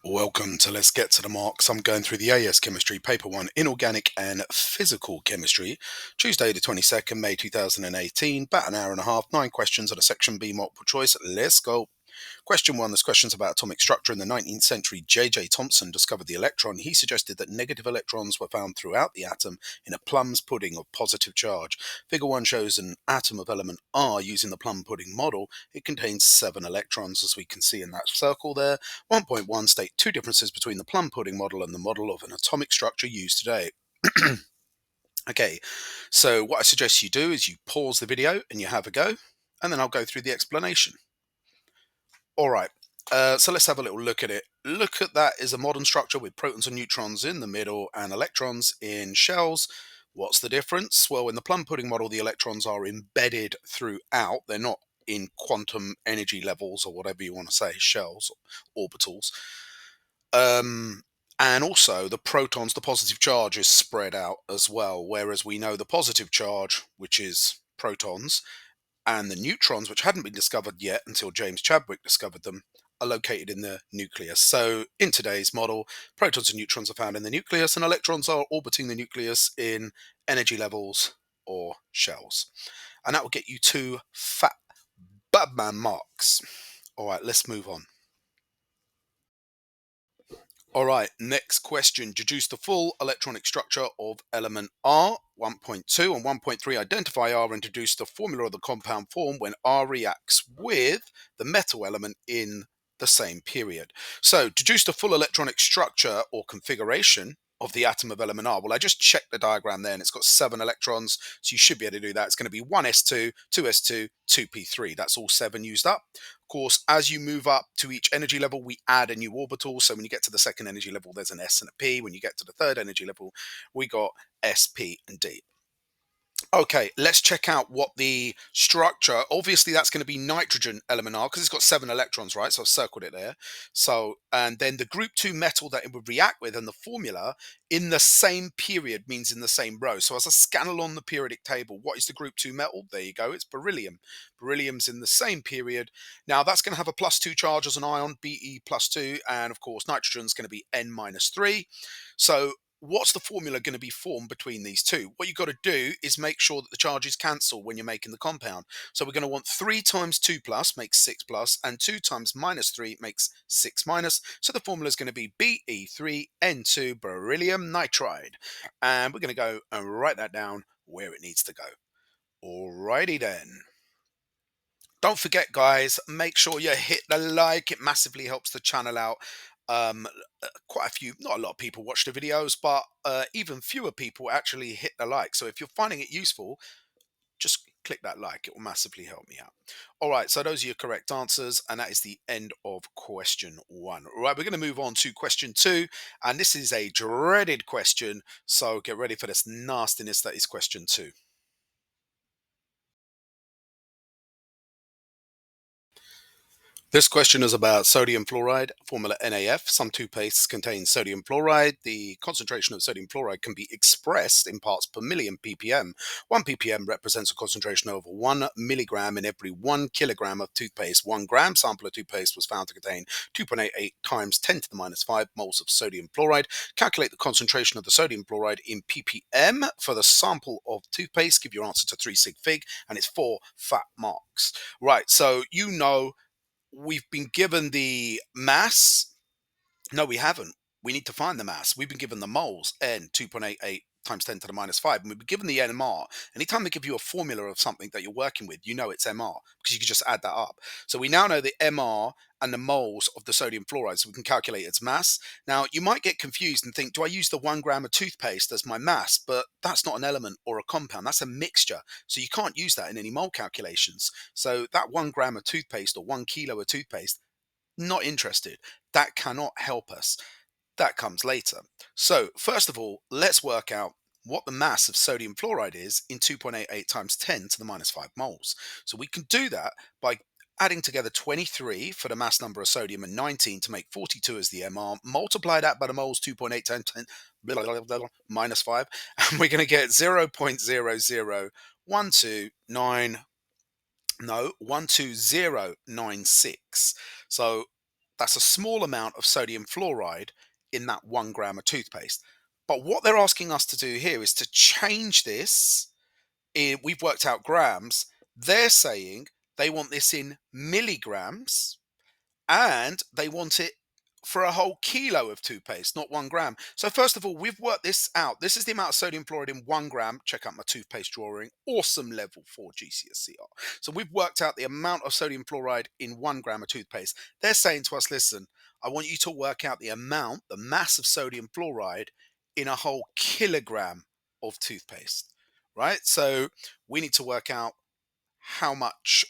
Welcome to Let's Get to the Marks. I'm going through the AS-Chemistry, Paper 1, Inorganic and Physical Chemistry, Tuesday the 22nd May 2018, about an hour and a half, 9 questions on a Section B multiple choice. Let's go. Question 1, this question's about atomic structure. In the 19th century, J.J. Thomson discovered the electron. He suggested that negative electrons were found throughout the atom in a plum's pudding of positive charge. Figure 1 shows an atom of element R using the plum pudding model. It contains 7 electrons, as we can see in that circle there. 1.1 state 2 differences between the plum pudding model and the model of an atomic structure used today. Okay, so what I suggest you do is you pause the video and you have a go, and then I'll go through the explanation. All right, so let's have a little look at it. Look at that is a modern structure with protons and neutrons in the middle and electrons in shells. What's the difference? Well, in the plum pudding model, the electrons are embedded throughout. They're not in quantum energy levels or whatever you want to say, shells, orbitals. And also the protons, the positive charge is spread out as well, whereas we know the positive charge, which is protons, and the neutrons, which hadn't been discovered yet until James Chadwick discovered them, are located in the nucleus. So in today's model, protons and neutrons are found in the nucleus, and electrons are orbiting the nucleus in energy levels or shells. And that will get you 2 fat Batman marks. All right, let's move on. All right, next question. Deduce the full electronic structure of element R. 1.2 and 1.3 identify R and deduce the formula of the compound form when R reacts with the metal element in the same period. So, deduce the full electronic structure or configuration of the atom of element R. Well, I just checked the diagram there and it's got 7 electrons, so you should be able to do that. It's going to be 1s2, 2s2, 2p3. That's all 7 used up. Of course, as you move up to each energy level, we add a new orbital. So when you get to the second energy level, there's an S and a P. When you get to the third energy level, we got S, P, and D. Okay, let's check out what the structure. Obviously, that's going to be nitrogen element R because it's got 7 electrons, right? So I've circled it there. So, and then the group 2 metal that it would react with and the formula in the same period means in the same row. So as I scan along the periodic table, what is the group 2 metal? There you go. It's beryllium. Beryllium's in the same period. Now that's going to have a +2 charge as an ion, Be +2. And of course, nitrogen's going to be N-3. So what's the formula going to be formed between these two? What you've got to do is make sure that the charges cancel when you're making the compound. So we're going to want 3 times 2 plus makes 6 plus, and 2 times -3 makes 6 minus. So the formula is going to be Be3N2 beryllium nitride. And we're going to go and write that down where it needs to go. Alrighty then. Don't forget, guys, make sure you hit the like. It massively helps the channel out. Um, Quite a few, not a lot of people watch the videos, but even fewer people actually hit the like. So if you're finding it useful, just click that like. It will massively help me out. All right, so those are your correct answers, and that is the end of question 1. All right, we're going to move on to question 2, and this is a dreaded question. So get ready for this nastiness that is question 2. This question is about sodium fluoride, formula NaF. Some toothpastes contain sodium fluoride. The concentration of sodium fluoride can be expressed in parts per million ppm. 1 ppm represents a concentration of 1 milligram in every 1 kilogram of toothpaste. 1 gram sample of toothpaste was found to contain 2.88 times 10 to the minus 5 moles of sodium fluoride. Calculate the concentration of the sodium fluoride in ppm for the sample of toothpaste. Give your answer to 3 sig fig, and it's 4 fat marks. Right, so you know we've been given the mass. No, we haven't. We need to find the mass. We've been given the moles, N 2.88 times 10 to the minus 5, and we've been given the NMR. Anytime they give you a formula of something that you're working with, you know it's MR because you can just add that up. So we now know the MR and the moles of the sodium fluoride, so we can calculate its mass. Now, you might get confused and think, do I use the 1 gram of toothpaste as my mass? But that's not an element or a compound. That's a mixture. So you can't use that in any mole calculations. So that 1 gram of toothpaste or 1 kilo of toothpaste, not interested. That cannot help us. That comes later. So first of all, let's work out what the mass of sodium fluoride is in 2.88 times 10 to the minus 5 moles. So we can do that by adding together 23 for the mass number of sodium and 19 to make 42 as the MR. Multiply that by the moles, 2.8 times 10 blah, blah, blah, blah, minus 5, and we're going to get 0.00129 no, 12096. So That's a small amount of sodium fluoride in that 1 gram of toothpaste. But what they're asking us to do here is to change this. We've worked out grams. They're saying they want this in milligrams, and they want it for a whole kilo of toothpaste, not 1 gram. So first of all, we've worked this out. This is the amount of sodium fluoride in 1 gram. Check out my toothpaste drawing. Awesome level 4 GCSER. So we've worked out the amount of sodium fluoride in 1 gram of toothpaste. They're saying to us, listen, I want you to work out the mass of sodium fluoride in a whole kilogram of toothpaste, right? So we need to work out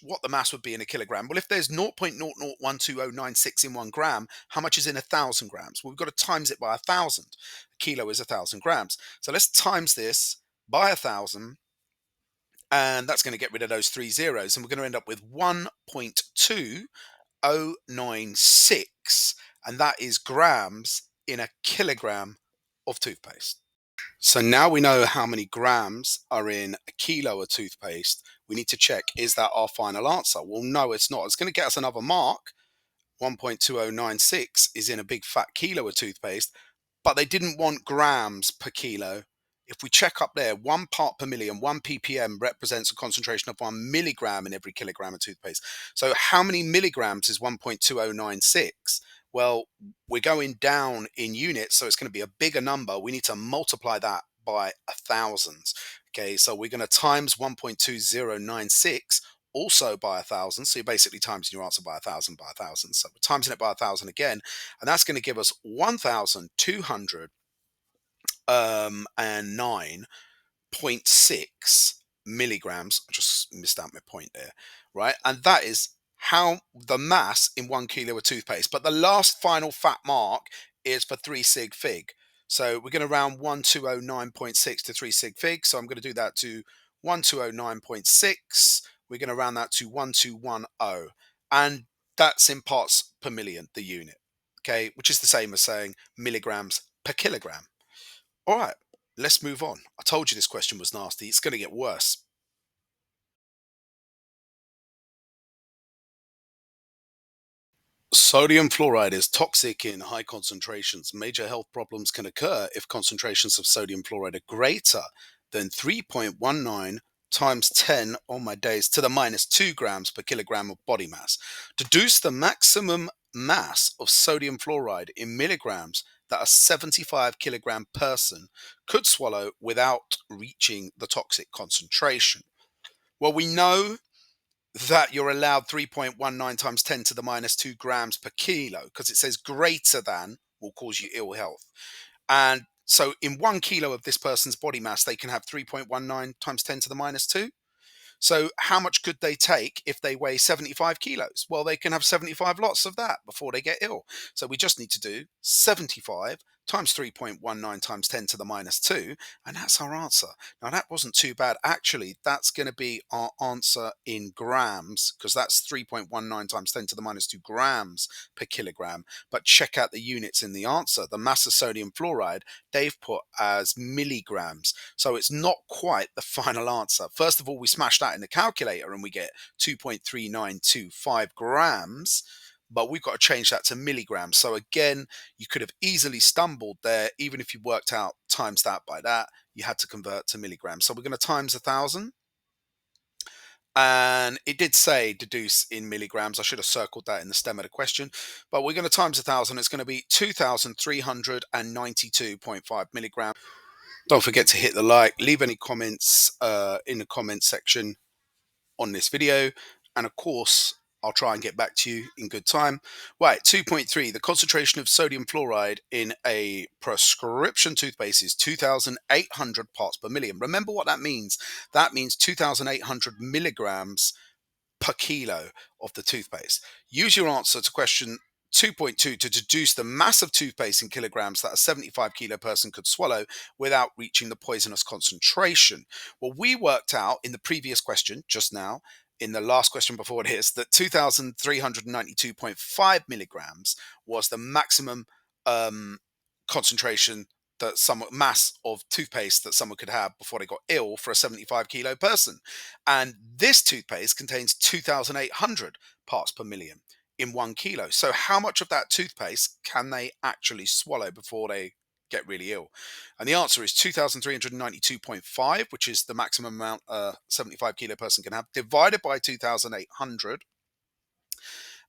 what the mass would be in a kilogram. Well, if there's 0.001209 in 1 gram, how much is in 1,000 grams? Well, we've got to times it by 1,000. A kilo is 1,000 grams. So let's times this by 1,000, and that's going to get rid of those 3 zeros, and we're going to end up with 1.2096, and that is grams in a kilogram of toothpaste. So now we know how many grams are in a kilo of toothpaste. We need to check, is that our final answer? Well, no, it's not. It's going to get us another mark. 1.2096 is in a big fat kilo of toothpaste, but they didn't want grams per kilo. If we check up there, 1 part per million, 1 ppm represents a concentration of 1 milligram in every kilogram of toothpaste. So how many milligrams is 1.2096? Well, we're going down in units, so it's going to be a bigger number. We need to multiply that by 1,000. Okay, so we're going to times 1.2096 also by 1,000. So you're basically timesing your answer by 1,000 by 1,000. So we're timesing it by 1,000 again, and that's going to give us 1,209.6 milligrams. I just missed out my point there, right? And that is how the mass in 1 kilo of toothpaste. But the last final fat mark is for 3 sig fig. So we're going to round 1,209.6 to 3 sig fig. So I'm going to do that to 1,209.6. We're going to round that to 1,210. And that's in parts per million, the unit. Okay, which is the same as saying milligrams per kilogram. All right, let's move on. I told you this question was nasty. It's going to get worse. Sodium fluoride is toxic in high concentrations. Major health problems can occur if concentrations of sodium fluoride are greater than 3.19 times 10 on my days to the minus 2 grams per kilogram of body mass. Deduce the maximum mass of sodium fluoride in milligrams that a 75 kilogram person could swallow without reaching the toxic concentration. Well, we know that you're allowed 3.19 times 10 to the minus 2 grams per kilo, because it says greater than will cause you ill health. And so in 1 kilo of this person's body mass, they can have 3.19 times 10 to the minus 2. So how much could they take if they weigh 75 kilos? Well, they can have 75 lots of that before they get ill. So we just need to do 75 times 3.19 times 10 to the minus 2, and that's our answer. Now, that wasn't too bad. Actually, that's going to be our answer in grams, because that's 3.19 times 10 to the minus 2 grams per kilogram. But check out the units in the answer. The mass of sodium fluoride, they've put as milligrams. So it's not quite the final answer. First of all, we smash that in the calculator and we get 2.3925 grams. But we've got to change that to milligrams. So again, you could have easily stumbled there. Even if you worked out times that by that, you had to convert to milligrams. So we're going to times 1,000. And it did say deduce in milligrams. I should have circled that in the stem of the question. But we're going to times 1,000. It's going to be 2,392.5 milligrams. Don't forget to hit the like. Leave any comments in the comment section on this video. And of course, I'll try and get back to you in good time. Right, 2.3. The concentration of sodium fluoride in a prescription toothpaste is 2,800 parts per million. Remember what that means. That means 2,800 milligrams per kilo of the toothpaste. Use your answer to question 2.2 to deduce the mass of toothpaste in kilograms that a 75 kilo person could swallow without reaching the poisonous concentration. Well, we worked out in the previous question just now, in the last question before this, that 2,392.5 milligrams was the maximum concentration that mass of toothpaste that someone could have before they got ill for a 75 kilo person. And this toothpaste contains 2,800 parts per million. in 1 kilo. So how much of that toothpaste can they actually swallow before they get really ill? And the answer is 2,392.5, which is the maximum amount a 75 kilo person can have, divided by 2,800.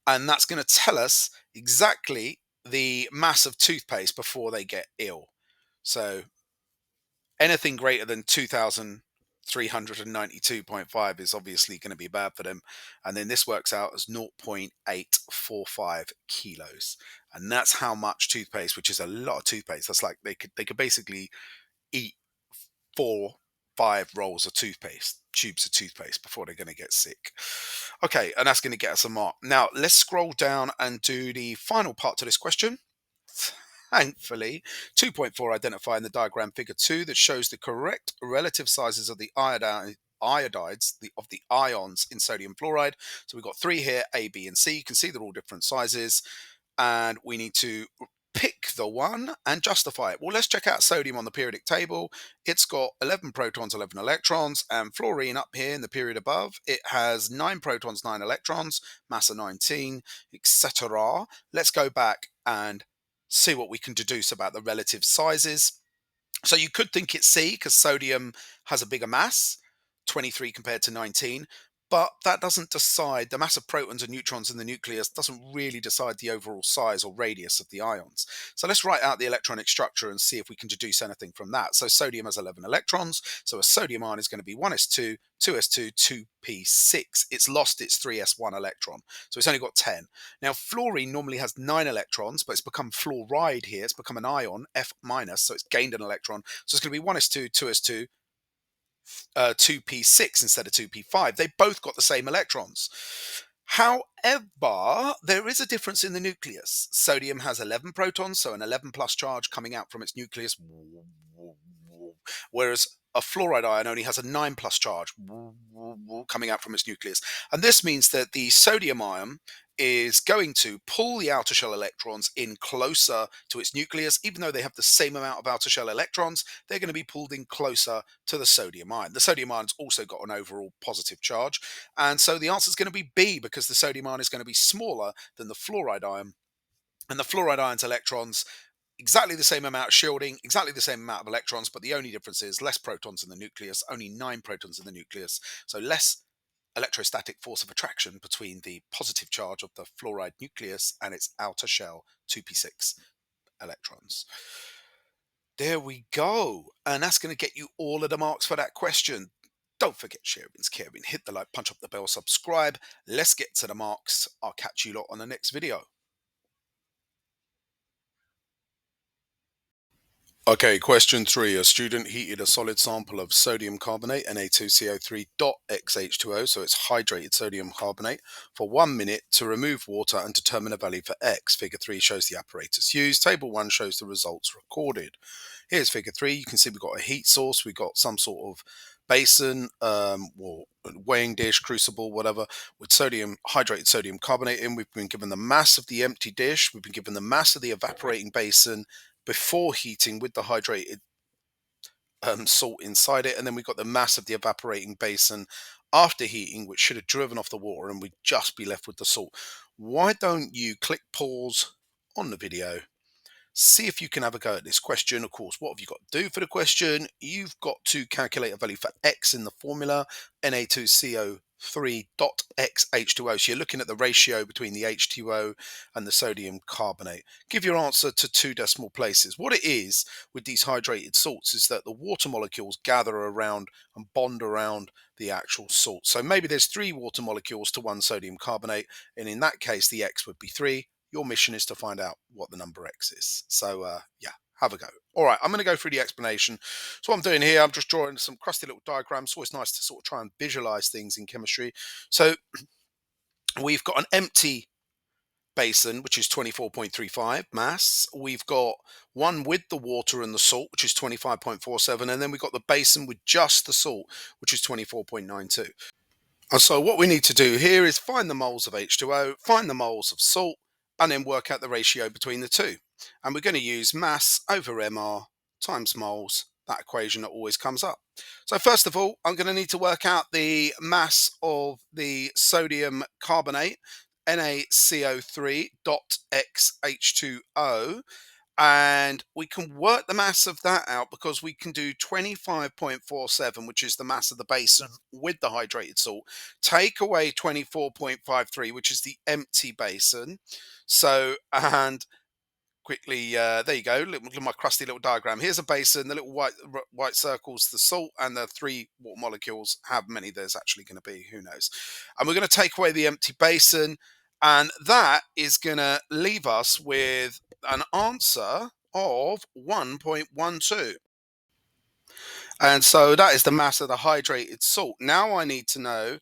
And that's going to tell us exactly the mass of toothpaste before they get ill. So anything greater than 2,392.5 is obviously going to be bad for them. And then this works out as 0.845 kilos. And that's how much toothpaste, which is a lot of toothpaste. That's like they could basically eat 4-5 rolls of toothpaste, tubes of toothpaste, before they're going to get sick. Okay, and that's going to get us a mark. Now let's scroll down and do the final part to this question. Thankfully, 2.4, identify in the diagram figure 2 that shows the correct relative sizes of the iodides of the ions in sodium fluoride. So we've got 3 here, A, B, and C. You can see they're all different sizes, and we need to pick the one and justify it. Well, let's check out sodium on the periodic table. It's got 11 protons, 11 electrons, and fluorine up here in the period above, it has 9 protons, 9 electrons, mass of 19, etc. Let's go back and see what we can deduce about the relative sizes. So you could think it's C because sodium has a bigger mass, 23 compared to 19, but that doesn't decide, the mass of protons and neutrons in the nucleus doesn't really decide the overall size or radius of the ions. So let's write out the electronic structure and see if we can deduce anything from that. So sodium has 11 electrons, so a sodium ion is going to be 1s2, 2s2, 2p6. It's lost its 3s1 electron, so it's only got 10. Now fluorine normally has 9 electrons, but it's become fluoride here, it's become an ion, F minus, so it's gained an electron, so it's going to be 1s2, 2s2, 2p6 instead of 2p5. They both got the same electrons. However, there is a difference in the nucleus. Sodium has 11 protons, so an 11 plus charge coming out from its nucleus, whereas a fluoride ion only has a 9 plus charge coming out from its nucleus. And this means that the sodium ion is going to pull the outer shell electrons in closer to its nucleus. Even though they have the same amount of outer shell electrons, they're going to be pulled in closer to the sodium ion. The sodium ion's also got an overall positive charge, and so the answer is going to be B, because the sodium ion is going to be smaller than the fluoride ion. And the fluoride ion's electrons, exactly the same amount of shielding, exactly the same amount of electrons, but the only difference is less protons in the nucleus, only 9 protons in the nucleus, so less electrostatic force of attraction between the positive charge of the fluoride nucleus and its outer shell, 2p6 electrons. There we go. And that's going to get you all of the marks for that question. Don't forget sharing's caring. Hit the like, punch up the bell, subscribe. Let's get to the marks. I'll catch you lot on the next video. Okay, question 3. A student heated a solid sample of sodium carbonate, Na2CO3.xH2O, so it's hydrated sodium carbonate, for 1 minute to remove water and determine a value for X. Figure 3 shows the apparatus used. Table 1 shows the results recorded. Here's figure 3. You can see we've got a heat source. We've got some sort of basin, or weighing dish, crucible, whatever, with hydrated sodium carbonate in. We've been given the mass of the empty dish. We've been given the mass of the evaporating basin before heating with the hydrated salt inside it, and then we've got the mass of the evaporating basin after heating, which should have driven off the water, and we'd just be left with the salt. Why don't you click pause on the video, see if you can have a go at this question? Of course, what have you got to do for the question? You've got to calculate a value for X in the formula, Na2CO3.xH2O. So you're looking at the ratio between the H2O and the sodium carbonate. Give your answer to 2 decimal places. What it is with these hydrated salts is that the water molecules gather around and bond around the actual salt. So maybe there's 3 water molecules to 1 sodium carbonate, and in that case the X would be 3. Your mission is to find out what the number X is. So yeah, have a go. All right, I'm going to go through the explanation. So what I'm doing here, I'm just drawing some crusty little diagrams. It's always nice to sort of try and visualize things in chemistry. So we've got an empty basin, which is 24.35 mass. We've got one with the water and the salt, which is 25.47. And then we've got the basin with just the salt, which is 24.92. And so what we need to do here is find the moles of H2O, find the moles of salt, and then work out the ratio between the two. And we're going to use mass over mR times moles, that equation that always comes up. So first of all, I'm going to need to work out the mass of the sodium carbonate. NaCO3.XH2O. And we can work the mass of that out because we can do 25.47, which is the mass of the basin with the hydrated salt, take away 24.53, which is the empty basin. So, and quickly, there you go. Look at my crusty little diagram. Here's a basin. The little white circles, the salt, and the 3 water molecules. How many there's actually going to be, who knows? And we're going to take away the empty basin, and that is going to leave us with an answer of 1.12. And so that is the mass of the hydrated salt. Now I need to know,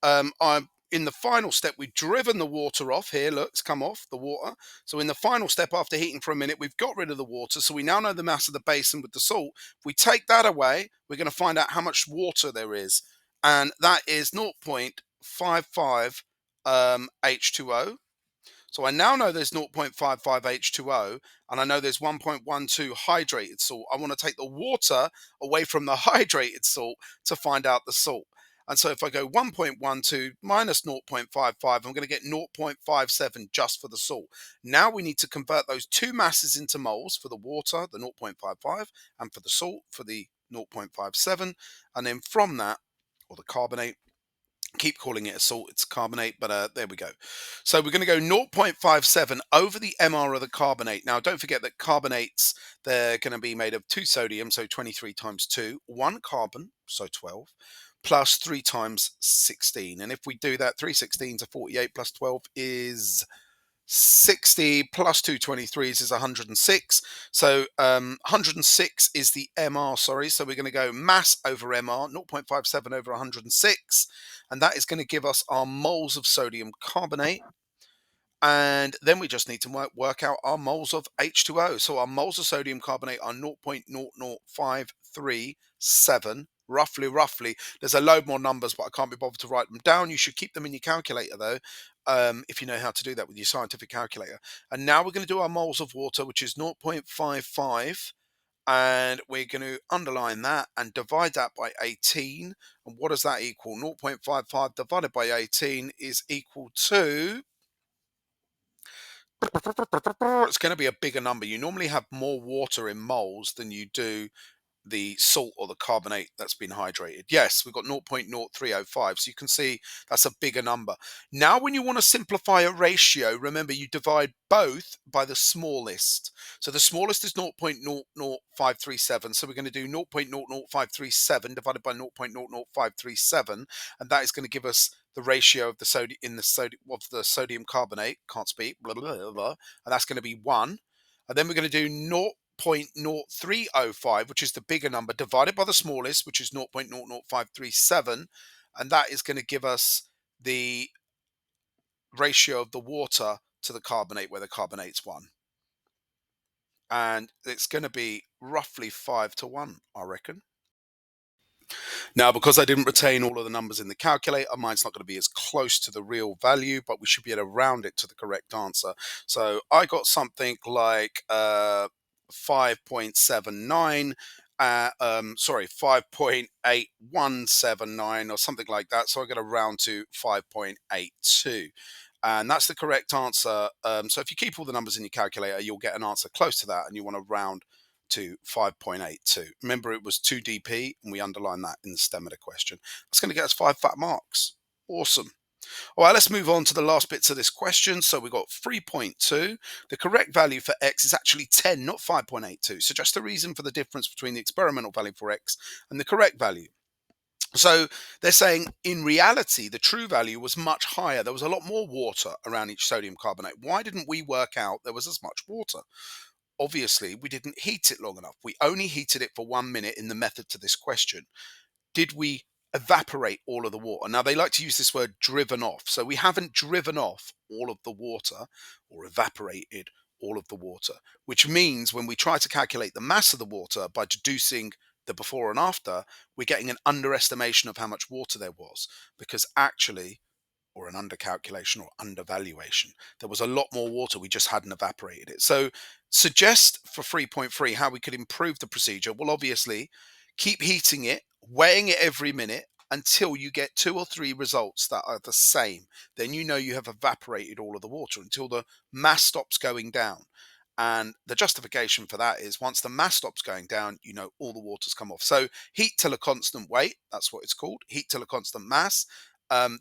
I'm in the final step, we've driven the water off here. Look, it's come off the water. So in the final step, after heating for a minute, we've got rid of the water. So we now know the mass of the basin with the salt. If we take that away, we're going to find out how much water there is. And that is 0.55 H2O. So I now know there's 0.55 H2O, and I know there's 1.12 hydrated salt. I want to take the water away from the hydrated salt to find out the salt. And so if I go 1.12 minus 0.55, I'm going to get 0.57 just for the salt. Now we need to convert those two masses into moles, for the water, the 0.55, and for the salt, for the 0.57. And then from that, or the carbonate, keep calling it a salt, it's carbonate, but there we go. So we're going to go 0.57 over the MR of the carbonate. Now don't forget that carbonates, they're going to be made of 2 sodium, so 23 times 2, 1 carbon, so 12, plus 3 times 16. And if we do that, 3 16s are 48, plus 12 is 60, plus 2 23s is 106. So 106 is the MR, sorry. So we're going to go mass over MR, 0.57 over 106. And that is going to give us our moles of sodium carbonate. And then we just need to work out our moles of H2O. So our moles of sodium carbonate are 0.00537. Roughly. There's a load more numbers, but I can't be bothered to write them down. You should keep them in your calculator, though, if you know how to do that with your scientific calculator. And now we're going to do our moles of water, which is 0.55. And we're going to underline that and divide that by 18. And what does that equal? 0.55 divided by 18 is equal to... It's going to be a bigger number. You normally have more water in moles than you do the salt or the carbonate that's been hydrated. Yes, we've got 0.0305, so you can see that's a bigger number. Now when you want to simplify a ratio, remember you divide both by the smallest. So the smallest is 0.00537, so we're going to do 0.00537 divided by 0.00537, and that is going to give us the ratio of the sodium carbonate, can't speak, blah, blah, blah, blah, and that's going to be 1. And then we're going to do 0.0305, which is the bigger number, divided by the smallest, which is 0.00537, and that is going to give us the ratio of the water to the carbonate, where the carbonate's 1. And it's going to be roughly 5 to 1, I reckon. Now, because I didn't retain all of the numbers in the calculator, mine's not going to be as close to the real value, but we should be able to round it to the correct answer. So I got something like 5.79, 5.8179 or something like that. So I'm going to round to 5.82. And that's the correct answer. So if you keep all the numbers in your calculator, you'll get an answer close to that, and you want to round to 5.82. Remember, it was 2 dp, and we underline that in the stem of the question. That's going to get us 5 fat marks. Awesome. All right, let's move on to the last bits of this question. So we've got 3.2. The correct value for x is actually 10, not 5.82. So just the reason for the difference between the experimental value for x and the correct value. So they're saying in reality, the true value was much higher. There was a lot more water around each sodium carbonate. Why didn't we work out there was as much water? Obviously, we didn't heat it long enough. We only heated it for 1 minute in the method to this question. Did we evaporate all of the water? Now, they like to use this word driven off. So we haven't driven off all of the water or evaporated all of the water, which means when we try to calculate the mass of the water by deducing the before and after, we're getting an underestimation of how much water there was, because actually, or an undercalculation or undervaluation, there was a lot more water, we just hadn't evaporated it. So suggest for 3.3 how we could improve the procedure. Well, obviously, keep heating it, weighing it every minute, until you get 2 or 3 results that are the same. Then you know you have evaporated all of the water until the mass stops going down. And the justification for that is once the mass stops going down, you know all the water's come off. So heat till a constant weight, that's what it's called, heat till a constant mass.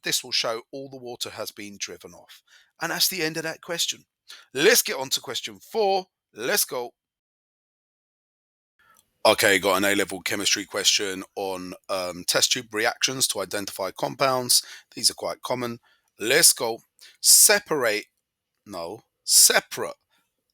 This will show all the water has been driven off. And that's the end of that question. Let's get on to question 4. Let's go. Okay, got an A-level chemistry question on test tube reactions to identify compounds. These are quite common. Let's go. Separate, no, separate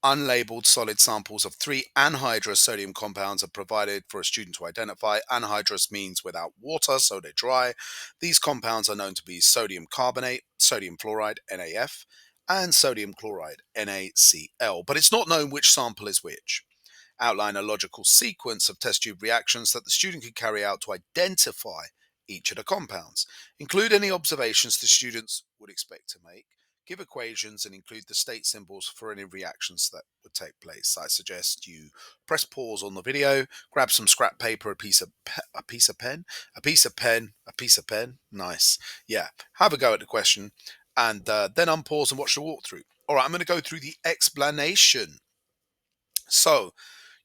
unlabeled solid samples of 3 anhydrous sodium compounds are provided for a student to identify. Anhydrous means without water, so they're dry. These compounds are known to be sodium carbonate, sodium fluoride, NaF, and sodium chloride, NaCl. But it's not known which sample is which. Outline a logical sequence of test tube reactions that the student can carry out to identify each of the compounds. Include any observations the students would expect to make. Give equations and include the state symbols for any reactions that would take place. I suggest you press pause on the video, grab some scrap paper, a piece of pen. Nice. Yeah, have a go at the question and then unpause and watch the walkthrough. All right, I'm going to go through the explanation. So,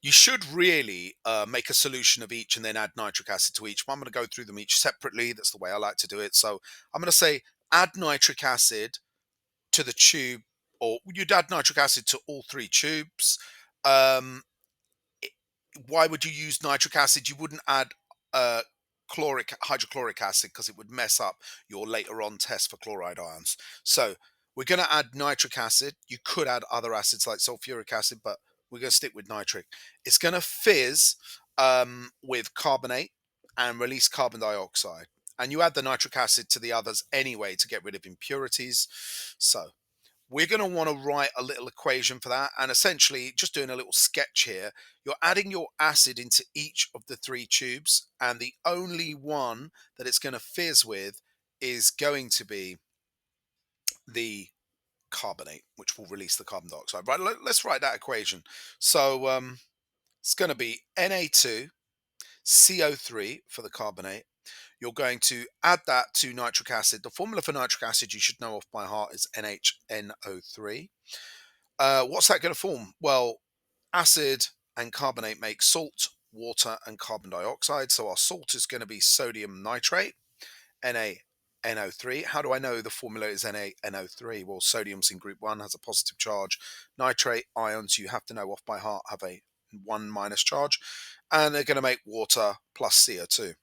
you should really make a solution of each and then add nitric acid to each. But I'm going to go through them each separately. That's the way I like to do it. So I'm going to say add nitric acid to the tube, or you'd add nitric acid to all 3 tubes. Um, why would you use nitric acid? You wouldn't add uh, hydrochloric acid because it would mess up your later on test for chloride ions. So we're going to add nitric acid. You could add other acids like sulfuric acid, but we're going to stick with nitric. It's going to fizz with carbonate and release carbon dioxide. And you add the nitric acid to the others anyway to get rid of impurities. So we're going to want to write a little equation for that. And essentially, just doing a little sketch here, you're adding your acid into each of the 3 tubes. And the only one that it's going to fizz with is going to be the carbonate, which will release the carbon dioxide. Right, let's write that equation. So it's going to be Na2CO3 for the carbonate. You're going to add that to nitric acid. The formula for nitric acid you should know off by heart is NHNO3. What's that going to form? Well, acid and carbonate make salt, water, and carbon dioxide. So our salt is going to be sodium nitrate, NaNO3. How do I know the formula is NaNO3? Well, sodium's in group 1, has a positive charge. Nitrate ions, you have to know off by heart, have a 1 minus charge. And they're going to make water plus CO2.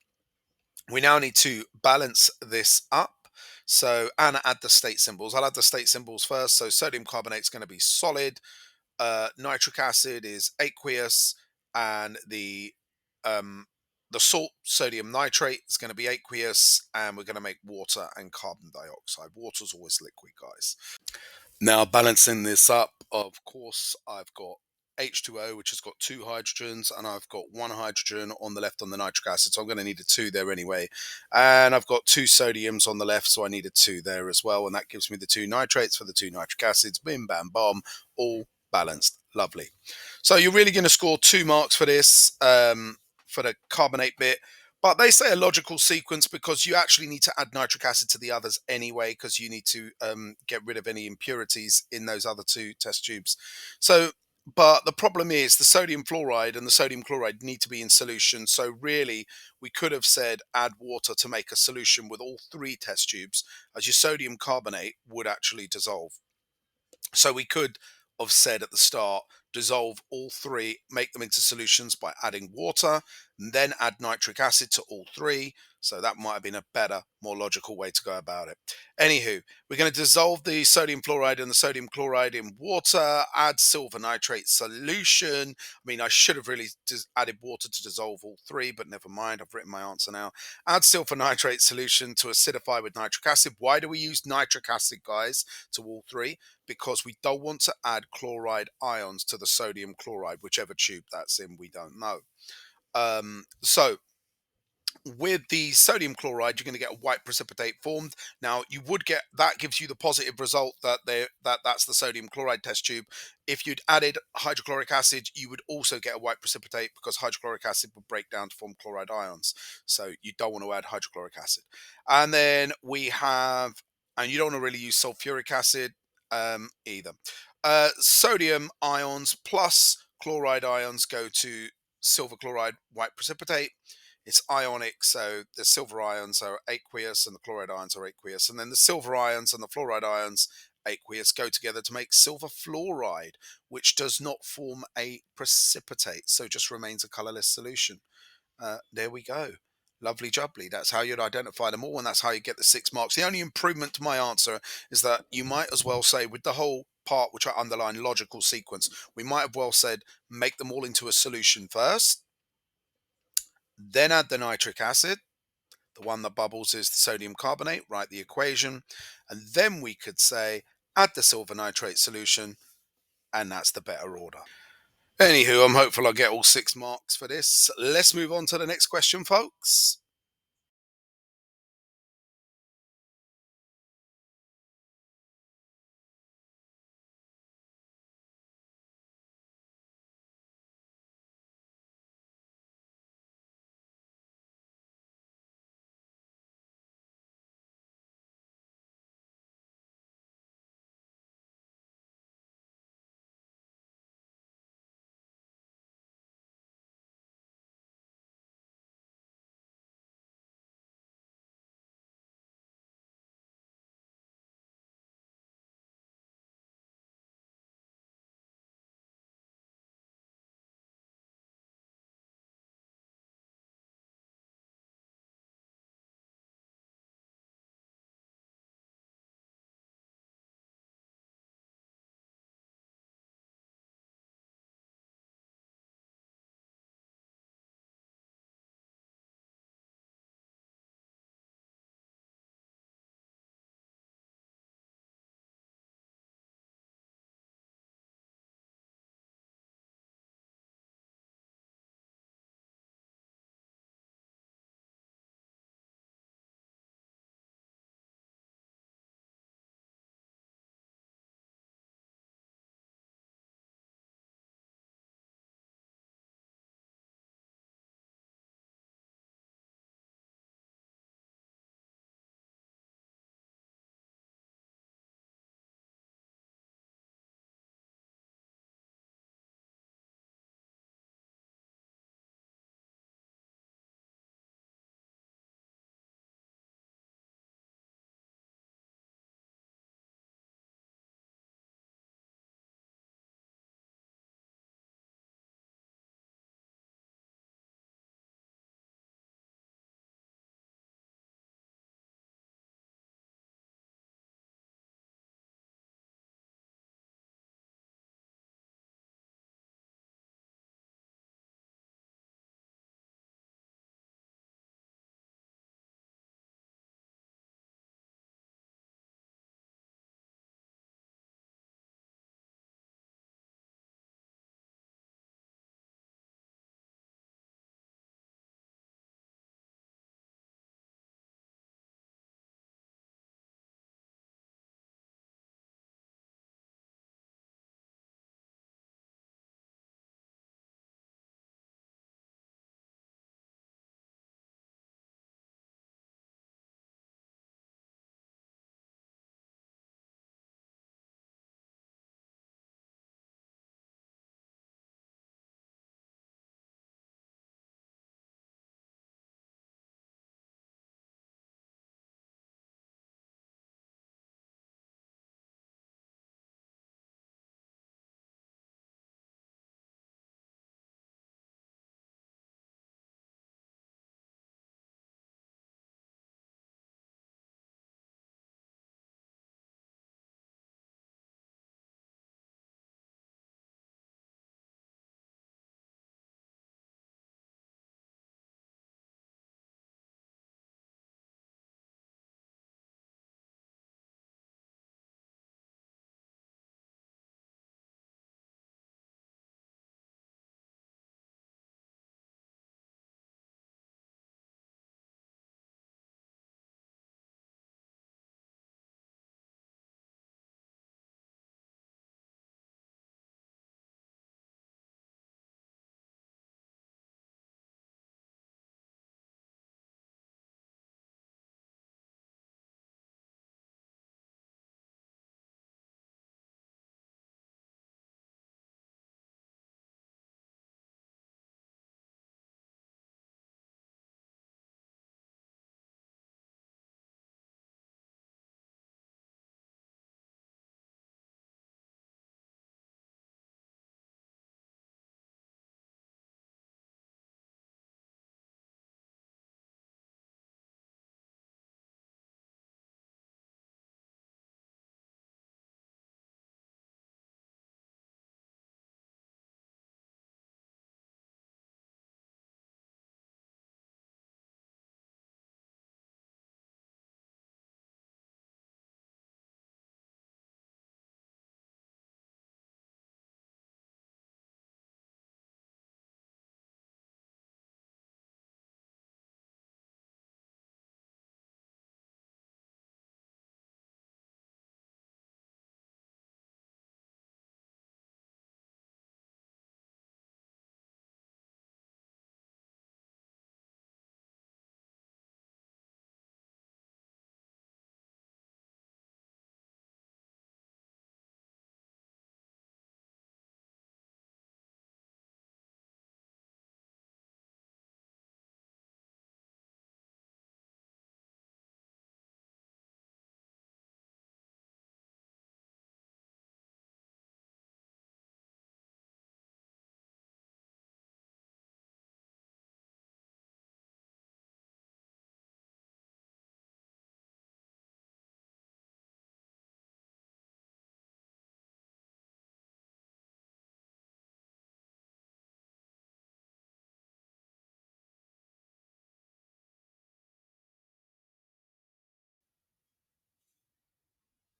We now need to balance this up. So, and add the state symbols. I'll add the state symbols first. So sodium carbonate is going to be solid. Nitric acid is aqueous. And the salt, sodium nitrate, is going to be aqueous. And we're going to make water and carbon dioxide. Water's always liquid, guys. Now, balancing this up, of course, I've got H2O, which has got 2 hydrogens, and I've got 1 hydrogen on the left on the nitric acid, so I'm going to need a 2 there anyway. And I've got 2 sodiums on the left, so I need a 2 there as well, and that gives me the 2 nitrates for the 2 nitric acids. Bim, bam, bomb, all balanced. Lovely. So you're really going to score 2 marks for this, for the carbonate bit. But they say a logical sequence because you actually need to add nitric acid to the others anyway, because you need to get rid of any impurities in those other 2 test tubes. So, but the problem is the sodium fluoride and the sodium chloride need to be in solution. So really, we could have said add water to make a solution with all 3 test tubes, as your sodium carbonate would actually dissolve. So we could have said at the start, dissolve all 3, make them into solutions by adding water, and then add nitric acid to all 3. So that might have been a better, more logical way to go about it. Anywho, we're going to dissolve the sodium fluoride and the sodium chloride in water, add silver nitrate solution. I mean, I should have really added water to dissolve all 3, but never mind. I've written my answer now. Add silver nitrate solution to acidify with nitric acid. Why do we use nitric acid, guys, to all 3? Because we don't want to add chloride ions to the sodium chloride, whichever tube that's in, we don't know. So With the sodium chloride, you're going to get a white precipitate formed. Now, you would get that gives you the positive result that that's the sodium chloride test tube. If you'd added hydrochloric acid, you would also get a white precipitate because hydrochloric acid would break down to form chloride ions. So you don't want to add hydrochloric acid. And then we have, and you don't want to really use sulfuric acid either. Sodium ions plus chloride ions go to silver chloride white precipitate. It's ionic, so the silver ions are aqueous and the chloride ions are aqueous. And then the silver ions and the fluoride ions, aqueous, go together to make silver fluoride, which does not form a precipitate, so just remains a colorless solution. There we go. Lovely jubbly. That's how you'd identify them all, and that's how you get the 6 marks. The only improvement to my answer is that you might as well say, with the whole part which I underline logical sequence, we might have well said make them all into a solution first, then add the nitric acid. The one that bubbles is the sodium carbonate, write the equation, and then we could say add the silver nitrate solution, and that's the better order. Anywho, I'm hopeful I'll get all 6 marks for this. Let's move on to the next question, folks.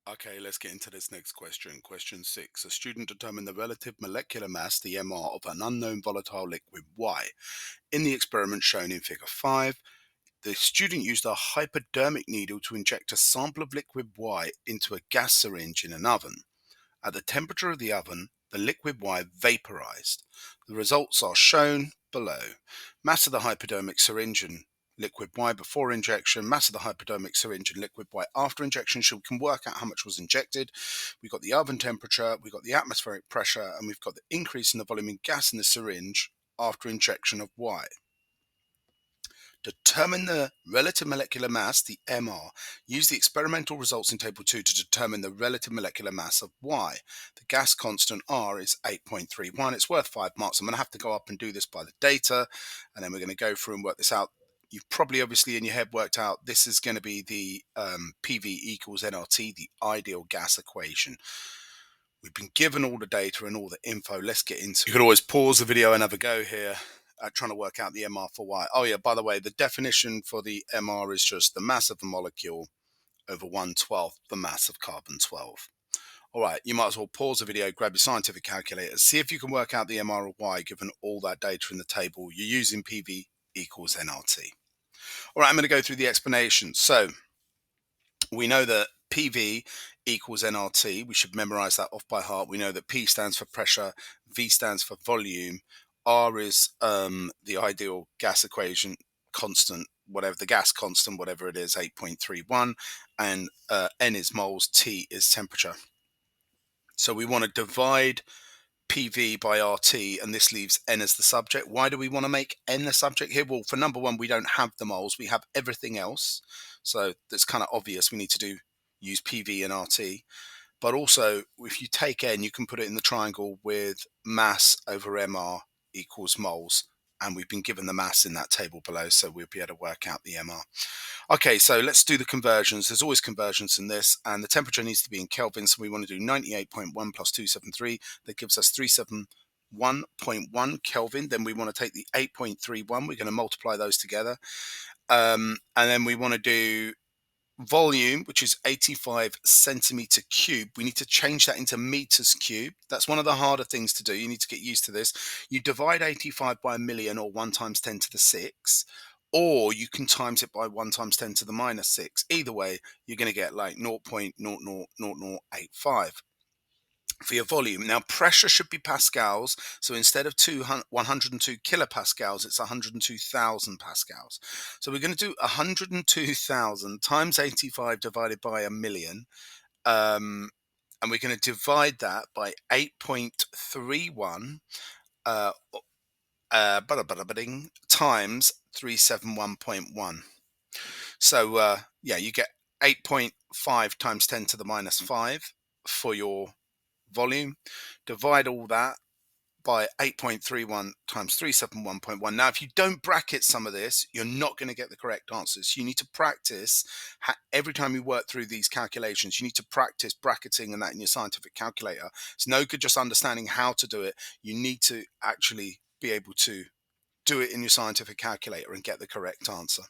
Okay, let's get into this next question. Question 6. A student determined the relative molecular mass, the MR, of an unknown volatile liquid Y. In the experiment shown in figure 5, the student used a hypodermic needle to inject a sample of liquid Y into a gas syringe in an oven. At the temperature of the oven, the liquid Y vaporized. The results are shown below. Mass of the hypodermic syringe and liquid Y before injection, mass of the hypodermic syringe and liquid Y after injection, so we can work out how much was injected. We've got the oven temperature, we've got the atmospheric pressure, and we've got the increase in the volume of gas in the syringe after injection of Y. Determine the relative molecular mass, the MR. Use the experimental results in Table 2 to determine the relative molecular mass of Y. The gas constant R is 8.31. It's worth 5 marks. I'm going to have to go up and do this by the data, and then we're going to go through and work this out. You've probably obviously in your head worked out this is going to be the PV equals nRT, the ideal gas equation. We've been given all the data and all the info. Let's get into it. You could always pause the video and have a go here at trying to work out the MR for Y. Oh yeah, by the way, the definition for the MR is just the mass of the molecule over 1/12 the mass of carbon-12. All right, you might as well pause the video, grab your scientific calculator, see if you can work out the MR of Y given all that data in the table. You're using PV equals nRT. All right, I'm going to go through the explanation. So we know that PV equals nRT. We should memorize that off by heart. We know that P stands for pressure, V stands for volume, R is the ideal gas equation constant, whatever the gas constant, whatever it is, 8.31, and N is moles, T is temperature. So we want to divide PV by RT, and this leaves N as the subject. Why do we want to make N the subject here? Well, for number one, we don't have the moles, we have everything else. So that's kind of obvious. We need to use PV and RT. But also, if you take N, you can put it in the triangle with mass over MR equals moles. And we've been given the mass in that table below, so we'll be able to work out the MR. Okay, so let's do the conversions. There's always conversions in this, and the temperature needs to be in Kelvin, so we want to do 98.1 plus 273. That gives us 371.1 Kelvin. Then we want to take the 8.31. We're going to multiply those together. And then we want to do volume, which is 85 centimeter cube. We need to change that into meters cube. That's one of the harder things to do. You need to get used to this. You divide 85 by a million, or 1 times 10 to the 6, or you can times it by 1 times 10 to the minus 6. Either way, you're going to get like 0.000085 for your volume. Now, pressure should be pascals, so instead of 102 kilopascals, it's 102,000 pascals. So we're going to do 102,000 times 85 divided by a million, and we're going to divide that by 8.31 times 371.1. So yeah, you get 8.5 times 10 to the minus 5 for your volume. Divide all that by 8.31 times 371.1. Now, if you don't bracket some of this, you're not going to get the correct answers. You need to practice every time you work through these calculations. You need to practice bracketing and that in your scientific calculator. It's no good just understanding how to do it. You need to actually be able to do it in your scientific calculator and get the correct answer.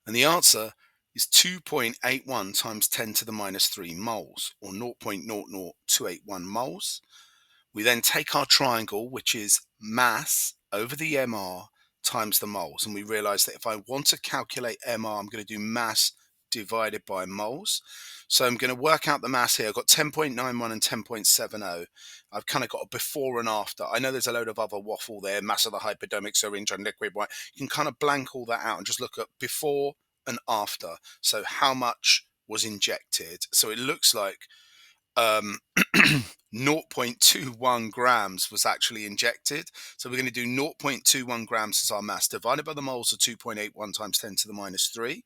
And the answer is 2.81 times 10 to the minus 3 moles, or 0.00281 moles. We then take our triangle, which is mass over the MR times the moles. And we realize that if I want to calculate MR, I'm going to do mass divided by moles. So I'm going to work out the mass here. I've got 10.91 and 10.70. I've kind of got a before and after. I know there's a load of other waffle there, mass of the hypodermic syringe and liquid white. You can kind of blank all that out and just look at before and after. So how much was injected? So it looks like 0.21 grams was actually injected. So we're going to do 0.21 grams as our mass divided by the moles of 2.81 times 10 to the minus 3.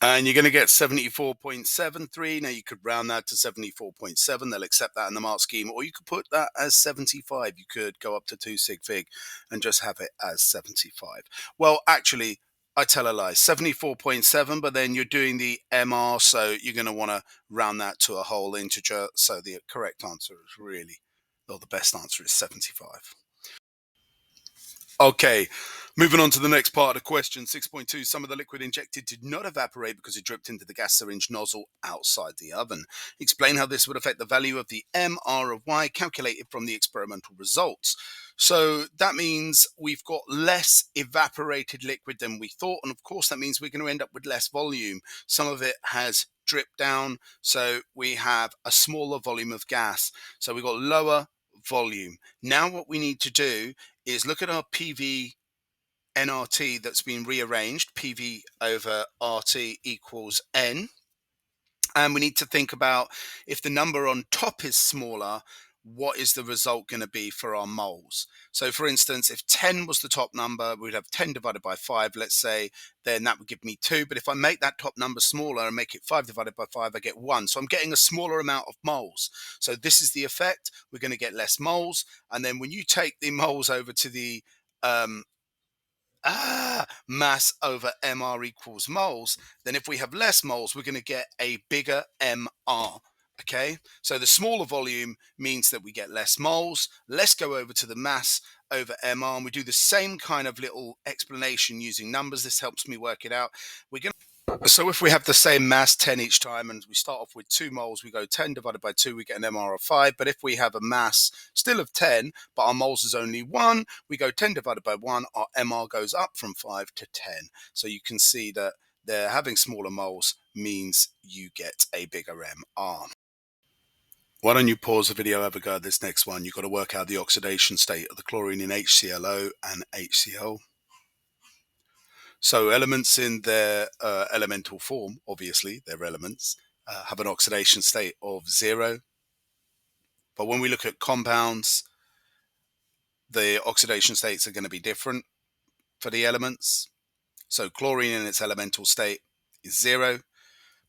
And you're going to get 74.73. Now you could round that to 74.7. They'll accept that in the mark scheme. Or you could put that as 75. You could go up to 2 sig fig and just have it as 75. Well, actually, I tell a lie, 74.7, but then you're doing the MR, so you're going to want to round that to a whole integer. So the correct answer is really, or the best answer is 75. Okay, Moving on to the next part of the question, 6.2. Some of the liquid injected did not evaporate because it dripped into the gas syringe nozzle outside the oven. Explain how this would affect the value of the MR of Y calculated from the experimental results. So that means we've got less evaporated liquid than we thought. And of course, that means we're going to end up with less volume. Some of it has dripped down. So we have a smaller volume of gas. So we've got lower volume. Now what we need to do is look at our PV nRT that's been rearranged, PV over RT equals N. And we need to think about if the number on top is smaller, what is the result going to be for our moles? So for instance, if 10 was the top number, we'd have 10 divided by 5, let's say, then that would give me 2. But if I make that top number smaller and make it 5 divided by 5, I get 1. So I'm getting a smaller amount of moles. So this is the effect. We're going to get less moles. And then when you take the moles over to the mass over mr equals moles, then if we have less moles, we're going to get a bigger mr. Okay, so the smaller volume means that we get less moles. Let's go over to the mass over mr, and we do the same kind of little explanation using numbers. This helps me work it out. So if we have the same mass, 10 each time, and we start off with 2 moles, we go 10 divided by 2, we get an MR of 5. But if we have a mass still of 10, but our moles is only 1, we go 10 divided by 1, our MR goes up from 5 to 10. So you can see that having smaller moles means you get a bigger MR. Why don't you pause the video, have a go at this next one. You've got to work out the oxidation state of the chlorine in HClO and HCl. So elements in their elemental form, obviously, they're elements, have an oxidation state of 0. But when we look at compounds, the oxidation states are going to be different for the elements. So chlorine in its elemental state is 0.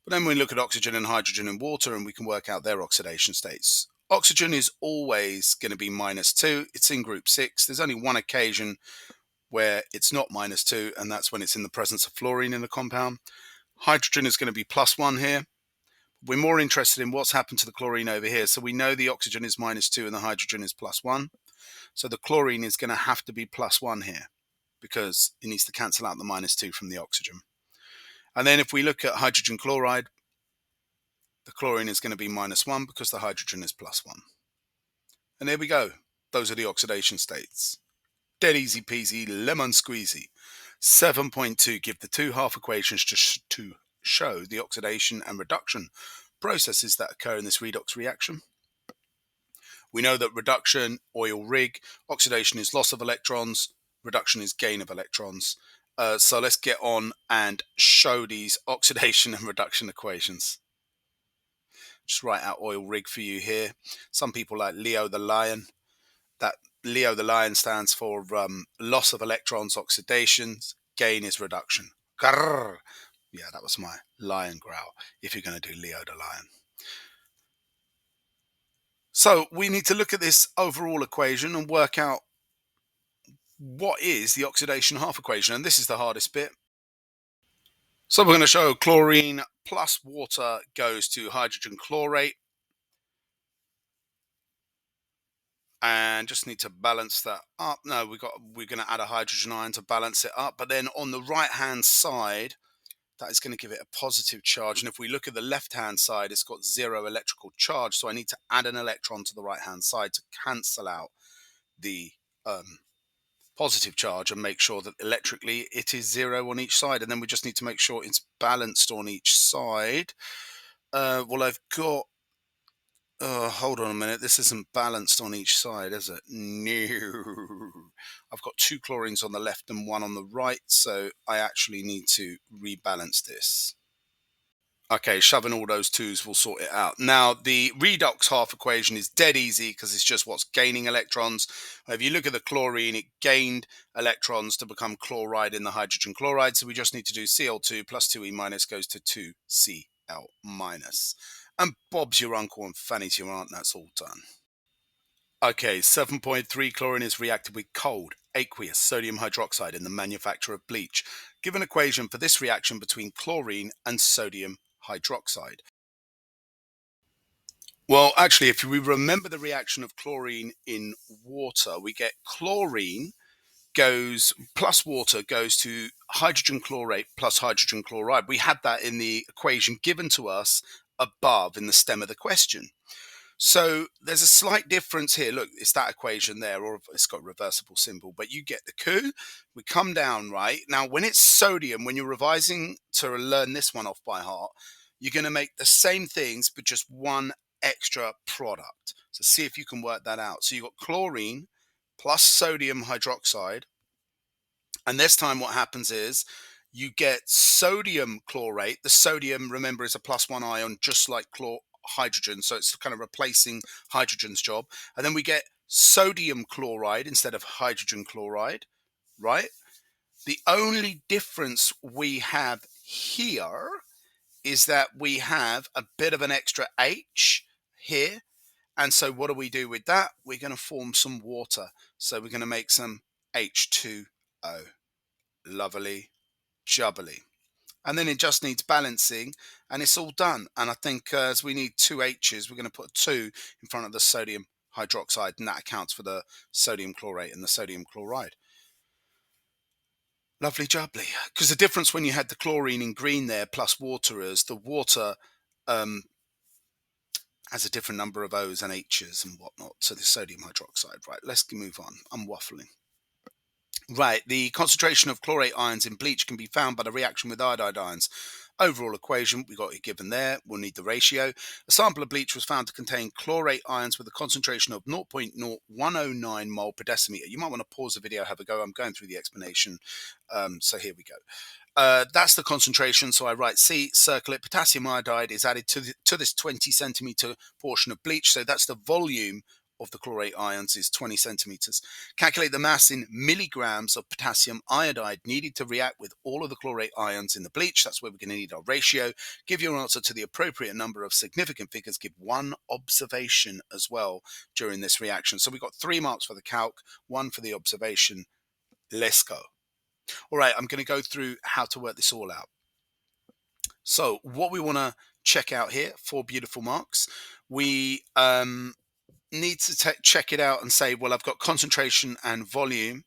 But then we look at oxygen and hydrogen and water, and we can work out their oxidation states. Oxygen is always going to be -2. It's in group 6. There's only one occasion where it's not -2, and that's when it's in the presence of fluorine in the compound. Hydrogen is going to be +1 here. We're more interested in what's happened to the chlorine over here. So we know the oxygen is -2 and the hydrogen is +1. So the chlorine is going to have to be +1 here because it needs to cancel out the -2 from the oxygen. And then if we look at hydrogen chloride, the chlorine is going to be -1 because the hydrogen is +1. And there we go. Those are the oxidation states. Dead easy peasy, lemon squeezy. 7.2, give the two half equations to show the oxidation and reduction processes that occur in this redox reaction. We know that reduction, oil rig, oxidation is loss of electrons, reduction is gain of electrons. So let's get on and show these oxidation and reduction equations. Just write out oil rig for you here. Some people like Leo the Lion. That Leo the Lion stands for loss of electrons, oxidations, gain is reduction. Grrr. Yeah, that was my lion growl, if you're going to do Leo the Lion. So we need to look at this overall equation and work out what is the oxidation half equation, and this is the hardest bit. So we're going to show chlorine plus water goes to hydrogen chlorate. And just need to balance that up. No, we're going to add a hydrogen ion to balance it up. But then on the right hand side, that is going to give it a positive charge. And if we look at the left hand side, it's got 0 electrical charge. So I need to add an electron to the right hand side to cancel out the positive charge and make sure that electrically it is 0 on each side. And then we just need to make sure it's balanced on each side. Well, I've got hold on a minute. This isn't balanced on each side, is it? No. I've got 2 chlorines on the left and 1 on the right, so I actually need to rebalance this. Okay, shoving all those 2's will sort it out. Now, the redox half equation is dead easy because it's just what's gaining electrons. If you look at the chlorine, it gained electrons to become chloride in the hydrogen chloride, so we just need to do Cl2 plus 2E minus goes to 2Cl minus. And Bob's your uncle and Fanny's your aunt, that's all done. Okay, 7.3, chlorine is reacted with cold, aqueous sodium hydroxide in the manufacture of bleach. Give an equation for this reaction between chlorine and sodium hydroxide. Well, actually, if we remember the reaction of chlorine in water, we get chlorine goes plus water goes to hydrogen chlorate plus hydrogen chloride. We had that in the equation given to us above in the stem of the question. So there's a slight difference here. Look, it's that equation there, or it's got a reversible symbol, but you get the coup. We come down, right? Now, when it's sodium, when you're revising to learn this one off by heart, you're going to make the same things, but just one extra product. So see if you can work that out. So you've got chlorine plus sodium hydroxide. And this time what happens is you get sodium chlorate. The sodium, remember, is a +1 ion, just like hydrogen. So it's kind of replacing hydrogen's job. And then we get sodium chloride instead of hydrogen chloride, right? The only difference we have here is that we have a bit of an extra H here. And so what do we do with that? We're going to form some water. So we're going to make some H2O. Lovely jubbly. And then it just needs balancing and it's all done. And I think as we need two H's, we're going to put a 2 in front of the sodium hydroxide, and that accounts for the sodium chlorate and the sodium chloride. Lovely jubbly. Because the difference when you had the chlorine in green there plus water is the water has a different number of O's and H's and whatnot. So the sodium hydroxide. Right, let's move on. I'm waffling. Right, the concentration of chlorate ions in bleach can be found by the reaction with iodide ions. Overall equation, we got it given there. We'll need the ratio. A sample of bleach was found to contain chlorate ions with a concentration of 0.0109 mole per decimeter. You might want to pause the video, have a go. I'm going through the explanation. So here we go. That's the concentration. So I write C, circle it. Potassium iodide is added to this 20 centimeter portion of bleach. So that's the volume of the chlorate ions is 20 centimeters. Calculate the mass in milligrams of potassium iodide needed to react with all of the chlorate ions in the bleach. That's where we're going to need our ratio. Give your answer to the appropriate number of significant figures. Give one observation as well during this reaction. So we've got 3 marks for the calc, 1 for the observation. Let's go. All right, I'm going to go through how to work this all out. So what we want to check out here, 4 beautiful marks. We need to check it out and say, well, I've got concentration and volume.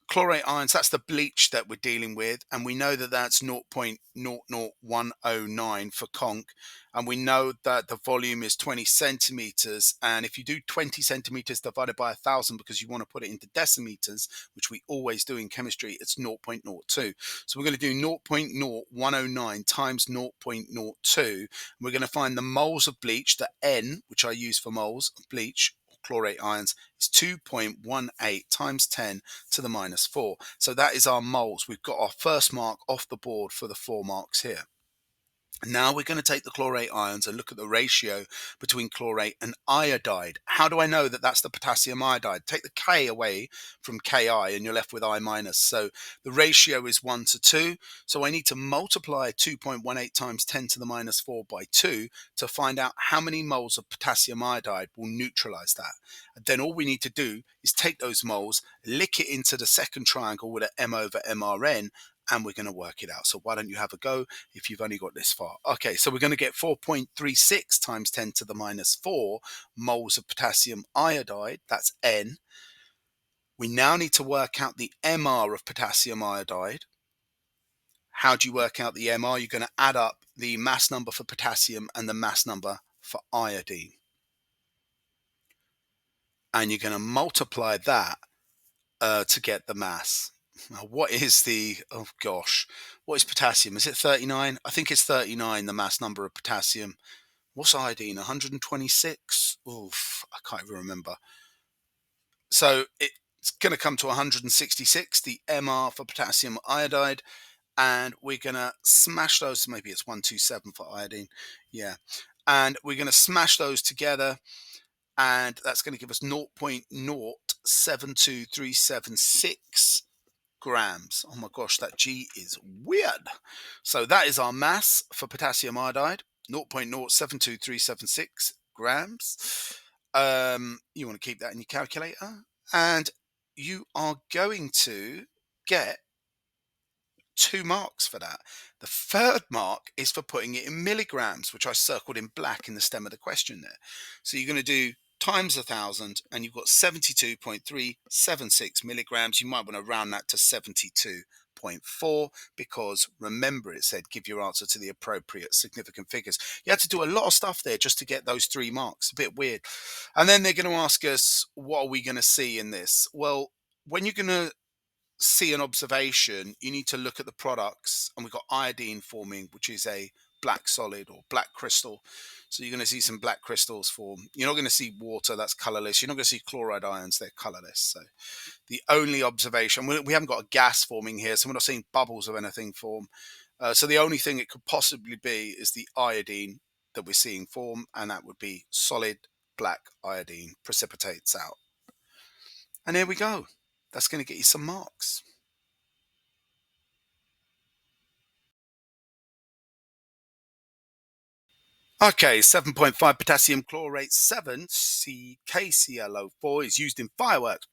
Chlorate ions, that's the bleach that we're dealing with, and we know that that's 0.00109 for conc, and we know that the volume is 20 centimeters, and if you do 20 centimeters divided by 1,000 because you want to put it into decimeters, which we always do in chemistry, it's 0.02. So we're going to do 0.0109 times 0.02, and we're going to find the moles of bleach, the N, which I use for moles of bleach, chlorate ions, is 2.18 times 10 to the minus 4. So that is our moles. We've got our first mark off the board for the 4 marks here. Now we're going to take the chlorate ions and look at the ratio between chlorate and iodide. How do I know that that's the potassium iodide? Take the K away from Ki and you're left with I minus. So the ratio is 1 to 2. So I need to multiply 2.18 times 10 to the minus 4 by 2 to find out how many moles of potassium iodide will neutralize that. And then all we need to do is take those moles, lick it into the second triangle with an M over MRN, and we're going to work it out. So why don't you have a go if you've only got this far? Okay, so we're going to get 4.36 times 10 to the minus 4 moles of potassium iodide. That's N. We now need to work out the MR of potassium iodide. How do you work out the MR? You're going to add up the mass number for potassium and the mass number for iodine. And you're going to multiply that to get the mass. Now, what is the, oh gosh, what is potassium? Is it 39? I think it's 39, the mass number of potassium. What's iodine? 126? Oof, I can't even remember. So it's going to come to 166, the MR for potassium iodide, and we're going to smash those. Maybe it's 127 for iodine. Yeah. And we're going to smash those together, and that's going to give us 0.072376 grams. Oh my gosh, that G is weird. So that is our mass for potassium iodide, 0.072376 grams. You want to keep that in your calculator, and you are going to get 2 marks for that. The third mark is for putting it in milligrams, which I circled in black in the stem of the question there. So you're going to do times 1,000, and you've got 72.376 milligrams. You might want to round that to 72.4 because remember it said give your answer to the appropriate significant figures. You had to do a lot of stuff there just to get those 3 marks. A bit weird. And then they're going to ask us, what are we going to see in this? Well, when you're going to see an observation, you need to look at the products, and we've got iodine forming, which is a black solid or black crystal. So you're going to see some black crystals form. You're not going to see water, that's colorless. You're not going to see chloride ions, they're colorless. So the only observation, we haven't got a gas forming here, so we're not seeing bubbles of anything form. So the only thing it could possibly be is the iodine that we're seeing form, and that would be solid black iodine precipitates out. And here we go. That's going to get you some marks. Okay, 7.5 potassium chlorate 7 KClO4 is used in fireworks.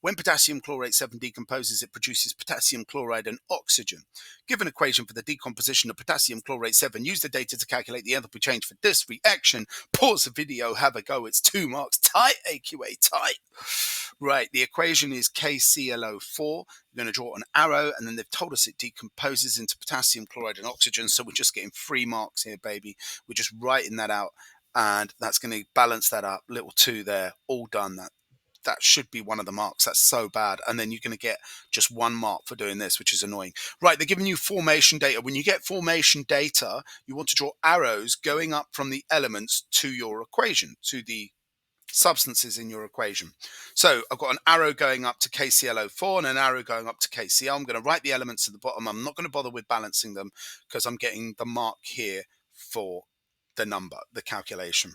When potassium chlorate 7 decomposes, it produces potassium chloride and oxygen. Give an equation for the decomposition of potassium chlorate 7. Use the data to calculate the enthalpy change for this reaction. Pause the video, have a go. It's 2 marks. Tight, AQA, tight. Right, the equation is KClO4. You're going to draw an arrow, and then they've told us it decomposes into potassium chloride and oxygen, so we're just getting 3 marks here, baby. We're just writing that out, and that's going to balance that up. Little 2 there, all done. That should be one of the marks. That's so bad. And then you're going to get just 1 mark for doing this, which is annoying. Right, they're giving you formation data. When you get formation data, you want to draw arrows going up from the elements to your equation, to the substances in your equation. So I've got an arrow going up to KClO4 and an arrow going up to KCl. I'm going to write the elements at the bottom. I'm not going to bother with balancing them because I'm getting the mark here for the number, the calculation.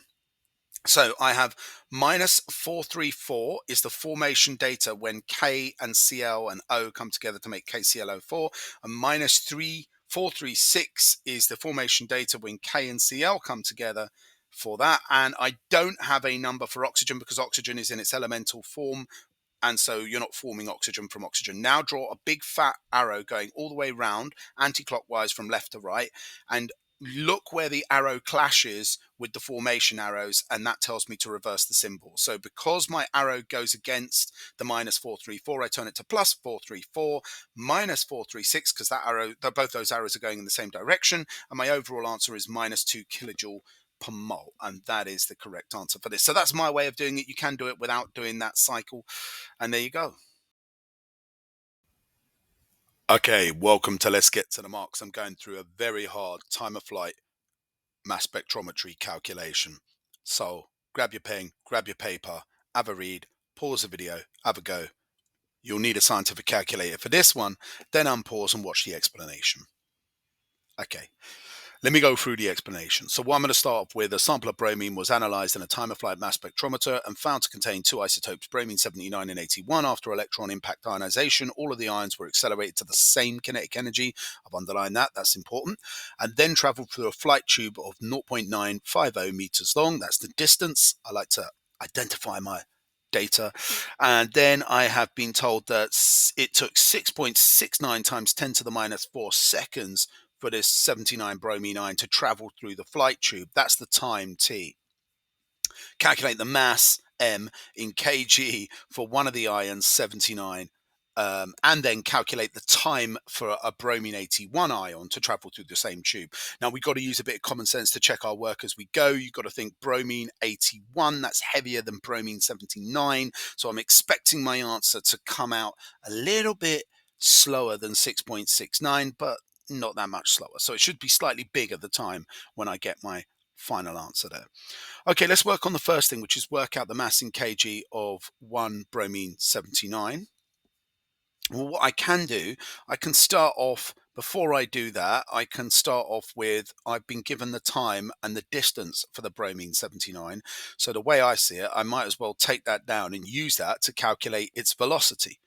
So I have minus 434 is the formation data when K and Cl and O come together to make KClO4, and minus 436 is the formation data when K and Cl come together for that. And I don't have a number for oxygen because oxygen is in its elemental form, and so you're not forming oxygen from oxygen. Now draw a big fat arrow going all the way round, anti-clockwise from left to right, and look where the arrow clashes with the formation arrows, and that tells me to reverse the symbol. So because my arrow goes against the minus 434, I turn it to plus 434, minus 436, because that arrow, both those arrows are going in the same direction, and my overall answer is minus 2 kilojoule per mole, and that is the correct answer for this. So that's my way of doing it. You can do it without doing that cycle, and there you go. Okay, welcome to Let's Get to the Marks. I'm going through a very hard time of flight mass spectrometry calculation. So grab your pen, grab your paper, have a read, pause the video, have a go. You'll need a scientific calculator for this one, then unpause and watch the explanation. Okay. Let me go through the explanation. So what I'm going to start off with, a sample of bromine was analysed in a time-of-flight mass spectrometer and found to contain 2 isotopes, bromine 79 and 81. After electron impact ionization, all of the ions were accelerated to the same kinetic energy. I've underlined that, that's important. And then travelled through a flight tube of 0.950 meters long. That's the distance. I like to identify my data. And then I have been told that it took 6.69 times 10 to the minus 4 seconds for this 79 bromine ion to travel through the flight tube. That's the time T. Calculate the mass M in kg for one of the ions, 79, and then calculate the time for a bromine 81 ion to travel through the same tube. Now we've got to use a bit of common sense to check our work as we go. You've got to think bromine 81, that's heavier than bromine 79. So I'm expecting my answer to come out a little bit slower than 6.69, but not that much slower. So it should be slightly bigger the time when I get my final answer there. Okay, let's work on the first thing, which is work out the mass in kg of 1 bromine 79. Well, what I can do, I can start off, before I do that, I can start off with, I've been given the time and the distance for the bromine 79. So the way I see it, I might as well take that down and use that to calculate its velocity.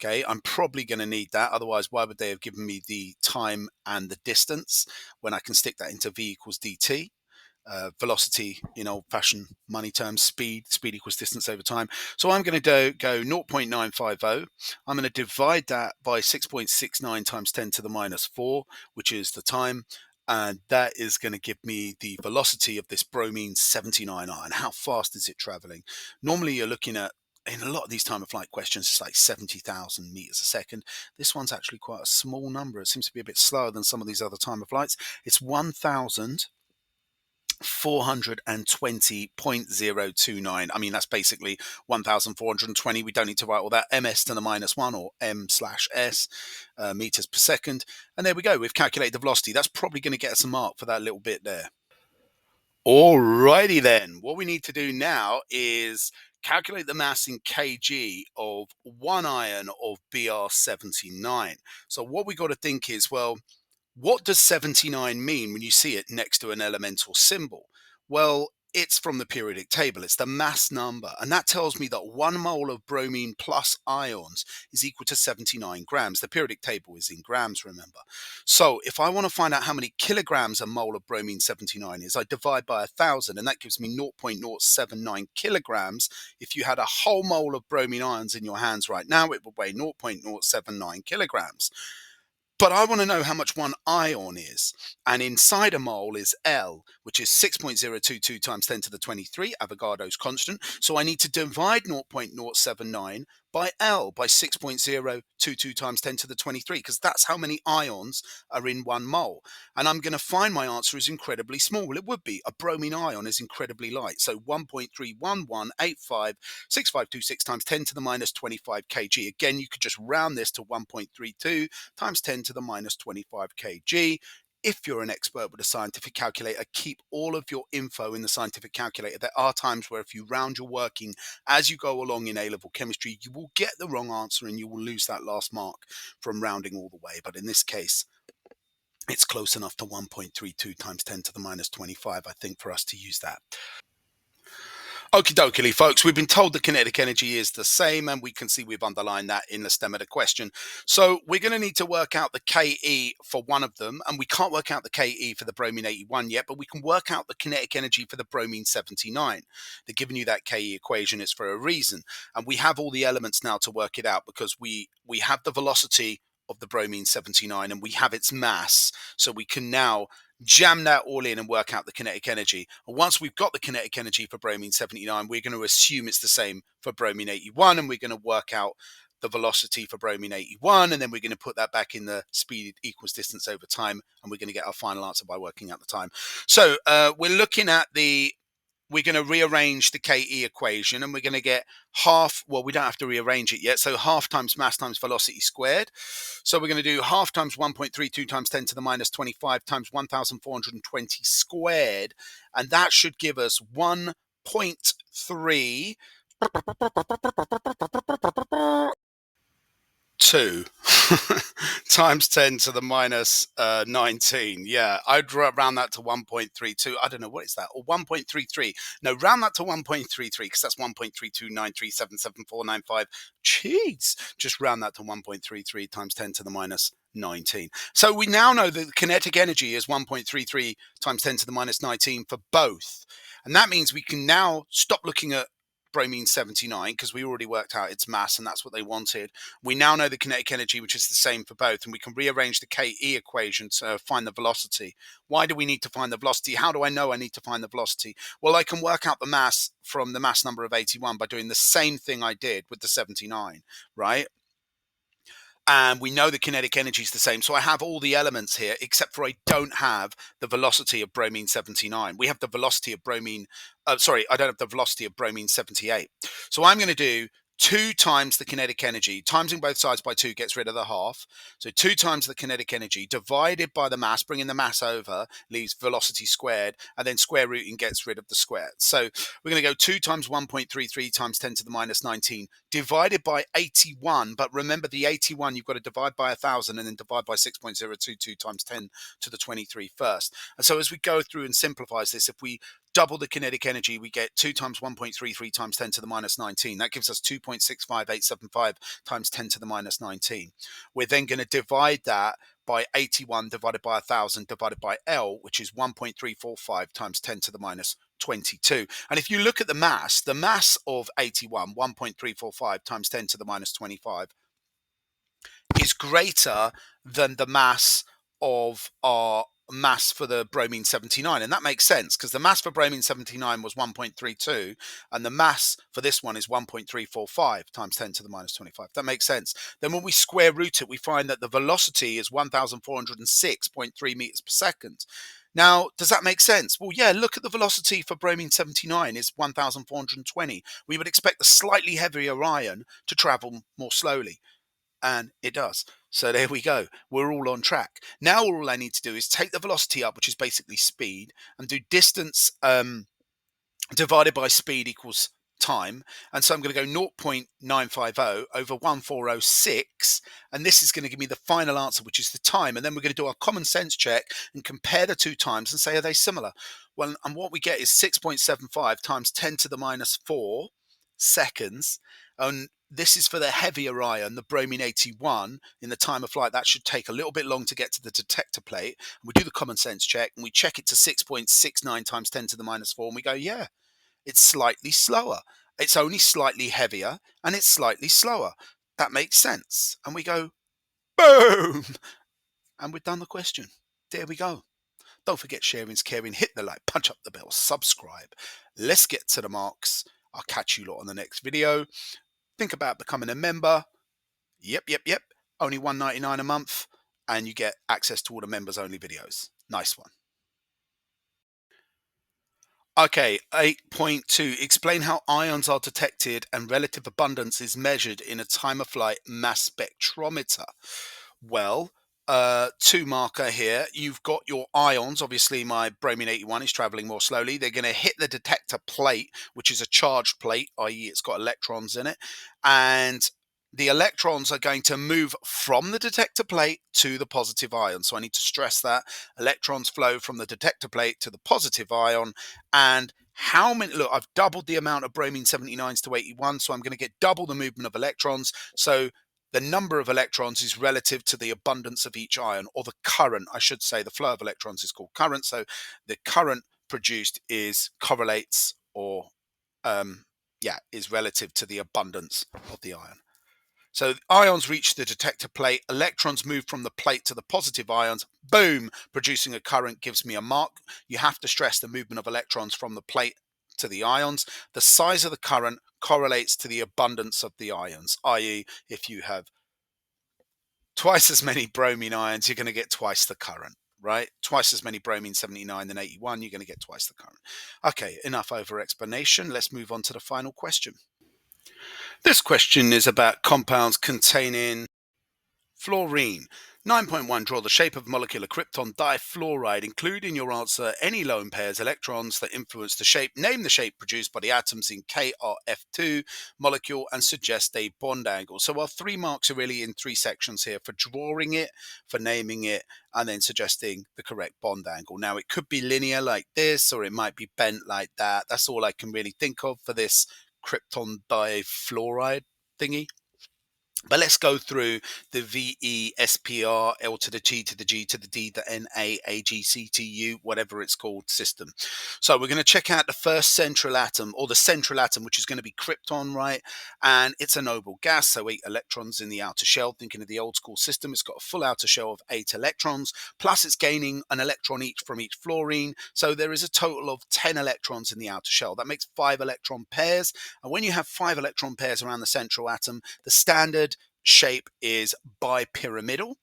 Okay, I'm probably going to need that. Otherwise, why would they have given me the time and the distance when I can stick that into V equals dt? Velocity in old-fashioned money terms, speed equals distance over time. So I'm going to go 0.950. I'm going to divide that by 6.69 times 10 to the minus 4, which is the time. And that is going to give me the velocity of this bromine 79 ion. How fast is it traveling? Normally you're looking at, in a lot of these time of flight questions, it's like 70,000 meters a second. This one's actually quite a small number. It seems to be a bit slower than some of these other time of flights. It's 1,420.029. I mean, that's basically 1,420. We don't need to write all that. ms to the -1 or m/s meters per second. And there we go. We've calculated the velocity. That's probably going to get us a mark for that little bit there. Alrighty then. What we need to do now is calculate the mass in kg of one ion of Br79. So what we got to think is, well, what does 79 mean when you see it next to an elemental symbol? Well, it's from the periodic table. It's the mass number. And that tells me that 1 mole of bromine plus ions is equal to 79 grams. The periodic table is in grams, remember. So if I want to find out how many kilograms a mole of bromine 79 is, I divide by 1,000, and that gives me 0.079 kilograms. If you had a whole mole of bromine ions in your hands right now, it would weigh 0.079 kilograms. But I want to know how much one ion is. And inside a mole is L, which is 6.022 times 10 to the 23, Avogadro's constant. So I need to divide 0.079 by L, by 6.022 times 10 to the 23, because that's how many ions are in one mole. And I'm going to find my answer is incredibly small. Well, it would be. A bromine ion is incredibly light. So 1.311856526 times 10 to the -25 kg. Again, you could just round this to 1.32 times 10 to the -25 kg. If you're an expert with a scientific calculator, keep all of your info in the scientific calculator. There are times where if you round your working as you go along in A-level chemistry, you will get the wrong answer and you will lose that last mark from rounding all the way. But in this case, it's close enough to 1.32 times 10 to the -25, I think, for us to use that. Okie dokie, folks, we've been told the kinetic energy is the same, and we can see we've underlined that in the stem of the question. So we're going to need to work out the Ke for one of them, and we can't work out the Ke for the bromine 81 yet, but we can work out the kinetic energy for the bromine 79. They're giving you that Ke equation. It's for a reason, and we have all the elements now to work it out, because we have the velocity of the bromine 79 and we have its mass, so we can now jam that all in and work out the kinetic energy. And once we've got the kinetic energy for bromine 79, we're going to assume it's the same for bromine 81, and we're going to work out the velocity for bromine 81, and then we're going to put that back in the speed equals distance over time, and we're going to get our final answer by working out the time. So we're looking at we're going to rearrange the Ke equation, and we're going to get half, well, we don't have to rearrange it yet, so half times mass times velocity squared. So we're going to do half times 1.32 times 10 to the -25 times 1,420 squared, and that should give us 1.32 times 10 to the -19. Yeah, I'd round that to 1.32. I don't know, what is that? Or 1.33. No, round that to 1.33, because that's 1.3293777495. Jeez, just round that to 1.33 times 10 to the -19. So we now know that the kinetic energy is 1.33 times 10 to the -19 for both. And that means we can now stop looking at bromine 79, because we already worked out its mass and that's what they wanted. We now know the kinetic energy, which is the same for both, and we can rearrange the Ke equation to find the velocity. Why do we need to find the velocity? How do I know I need to find the velocity? Well, I can work out the mass from the mass number of 81 by doing the same thing I did with the 79, right? And we know the kinetic energy is the same. So I have all the elements here, except for I don't have the velocity of bromine 79. We have the velocity of bromine, I don't have the velocity of bromine 78. So I'm going to do 2 times the kinetic energy. Timesing both sides by 2 gets rid of the half. So 2 times the kinetic energy divided by the mass, bringing the mass over, leaves velocity squared, and then square rooting gets rid of the square. So we're going to go 2 times 1.33 times 10 to the -19 divided by 81. But remember, the 81, you've got to divide by 1,000 and then divide by 6.022 times 10 to the 23 first. And so as we go through and simplifies this, if we double the kinetic energy, we get 2 times 1.33 times 10 to the -19. That gives us 2.65875 times 10 to the -19. We're then going to divide that by 81 divided by 1,000 divided by L, which is 1.345 times 10 to the -22. And if you look at the mass of 81, 1.345 times 10 to the-25, is greater than the mass of our mass for the bromine 79, and that makes sense because the mass for bromine 79 was 1.32, and the mass for this one is 1.345 times 10 to the minus 25. That makes sense. Then when we square root it, we find that the velocity is 1,406.3 meters per second. Now, does that make sense? Well, yeah, look at the velocity for bromine 79 is 1,420. We would expect a slightly heavier ion to travel more slowly, and it does. So there we go. We're all on track. Now all I need to do is take the velocity up, which is basically speed, and do distance divided by speed equals time. And so I'm going to go 0.950 over 1406, and this is going to give me the final answer, which is the time. And then we're going to do our common sense check and compare the two times and say, are they similar? Well, and what we get is 6.75 times 10 to the minus 4 seconds. And this is for the heavier ion, the bromine 81. In the time of flight, that should take a little bit long to get to the detector plate. And we do the common sense check, and we check it to 6.69 times 10 to the minus 4, and we go, yeah, it's slightly slower. It's only slightly heavier, and it's slightly slower. That makes sense. And we go, boom! And we've done the question. There we go. Don't forget sharing's caring. Hit the like, punch up the bell, subscribe. Let's get to the marks. I'll catch you lot on the next video. Think about becoming a member. Yep. Only $1.99 a month, and you get access to all the members only videos. Nice one. Okay, 8.2. Explain how ions are detected and relative abundance is measured in a time of flight mass spectrometer. Well, 2 marker here. You've got your ions. Obviously, my bromine 81 is traveling more slowly. They're going to hit the detector plate, which is a charged plate, i.e. it's got electrons in it. And the electrons are going to move from the detector plate to the positive ion. So I need to stress that. Electrons flow from the detector plate to the positive ion. And how many, look, I've doubled the amount of bromine 79s to 81, so I'm going to get double the movement of electrons. So the number of electrons is relative to the abundance of each ion, or the current, I should say. The flow of electrons is called current. So the current produced is correlates, or is relative to the abundance of the ion. So ions reach the detector plate, electrons move from the plate to the positive ions, boom, producing a current gives me a mark. You have to stress the movement of electrons from the plate to the ions. The size of the current correlates to the abundance of the ions, i.e. if you have twice as many bromine ions, you're going to get twice the current, right? Twice as many bromine 79 than 81, you're going to get twice the current. Okay, enough over explanation. Let's move on to the final question. This question is about compounds containing fluorine. 9.1. Draw the shape of molecular krypton difluoride. Include in your answer any lone pairs electrons that influence the shape. Name the shape produced by the atoms in KrF2 molecule and suggest a bond angle. So our 3 marks are really in 3 sections here: for drawing it, for naming it, and then suggesting the correct bond angle. Now it could be linear like this, or it might be bent like that. That's all I can really think of for this krypton difluoride thingy. But let's go through the VESPR, L to the T to the G to the D, the NA, AGCTU, whatever it's called system. So we're going to check out the first central atom, or the central atom, which is going to be krypton, right? And it's a noble gas, so 8 electrons in the outer shell. Thinking of the old school system, it's got a full outer shell of 8 electrons, plus it's gaining an electron each from each fluorine. So there is a total of 10 electrons in the outer shell. That makes 5 electron pairs. And when you have 5 electron pairs around the central atom, the standard shape is bipyramidal.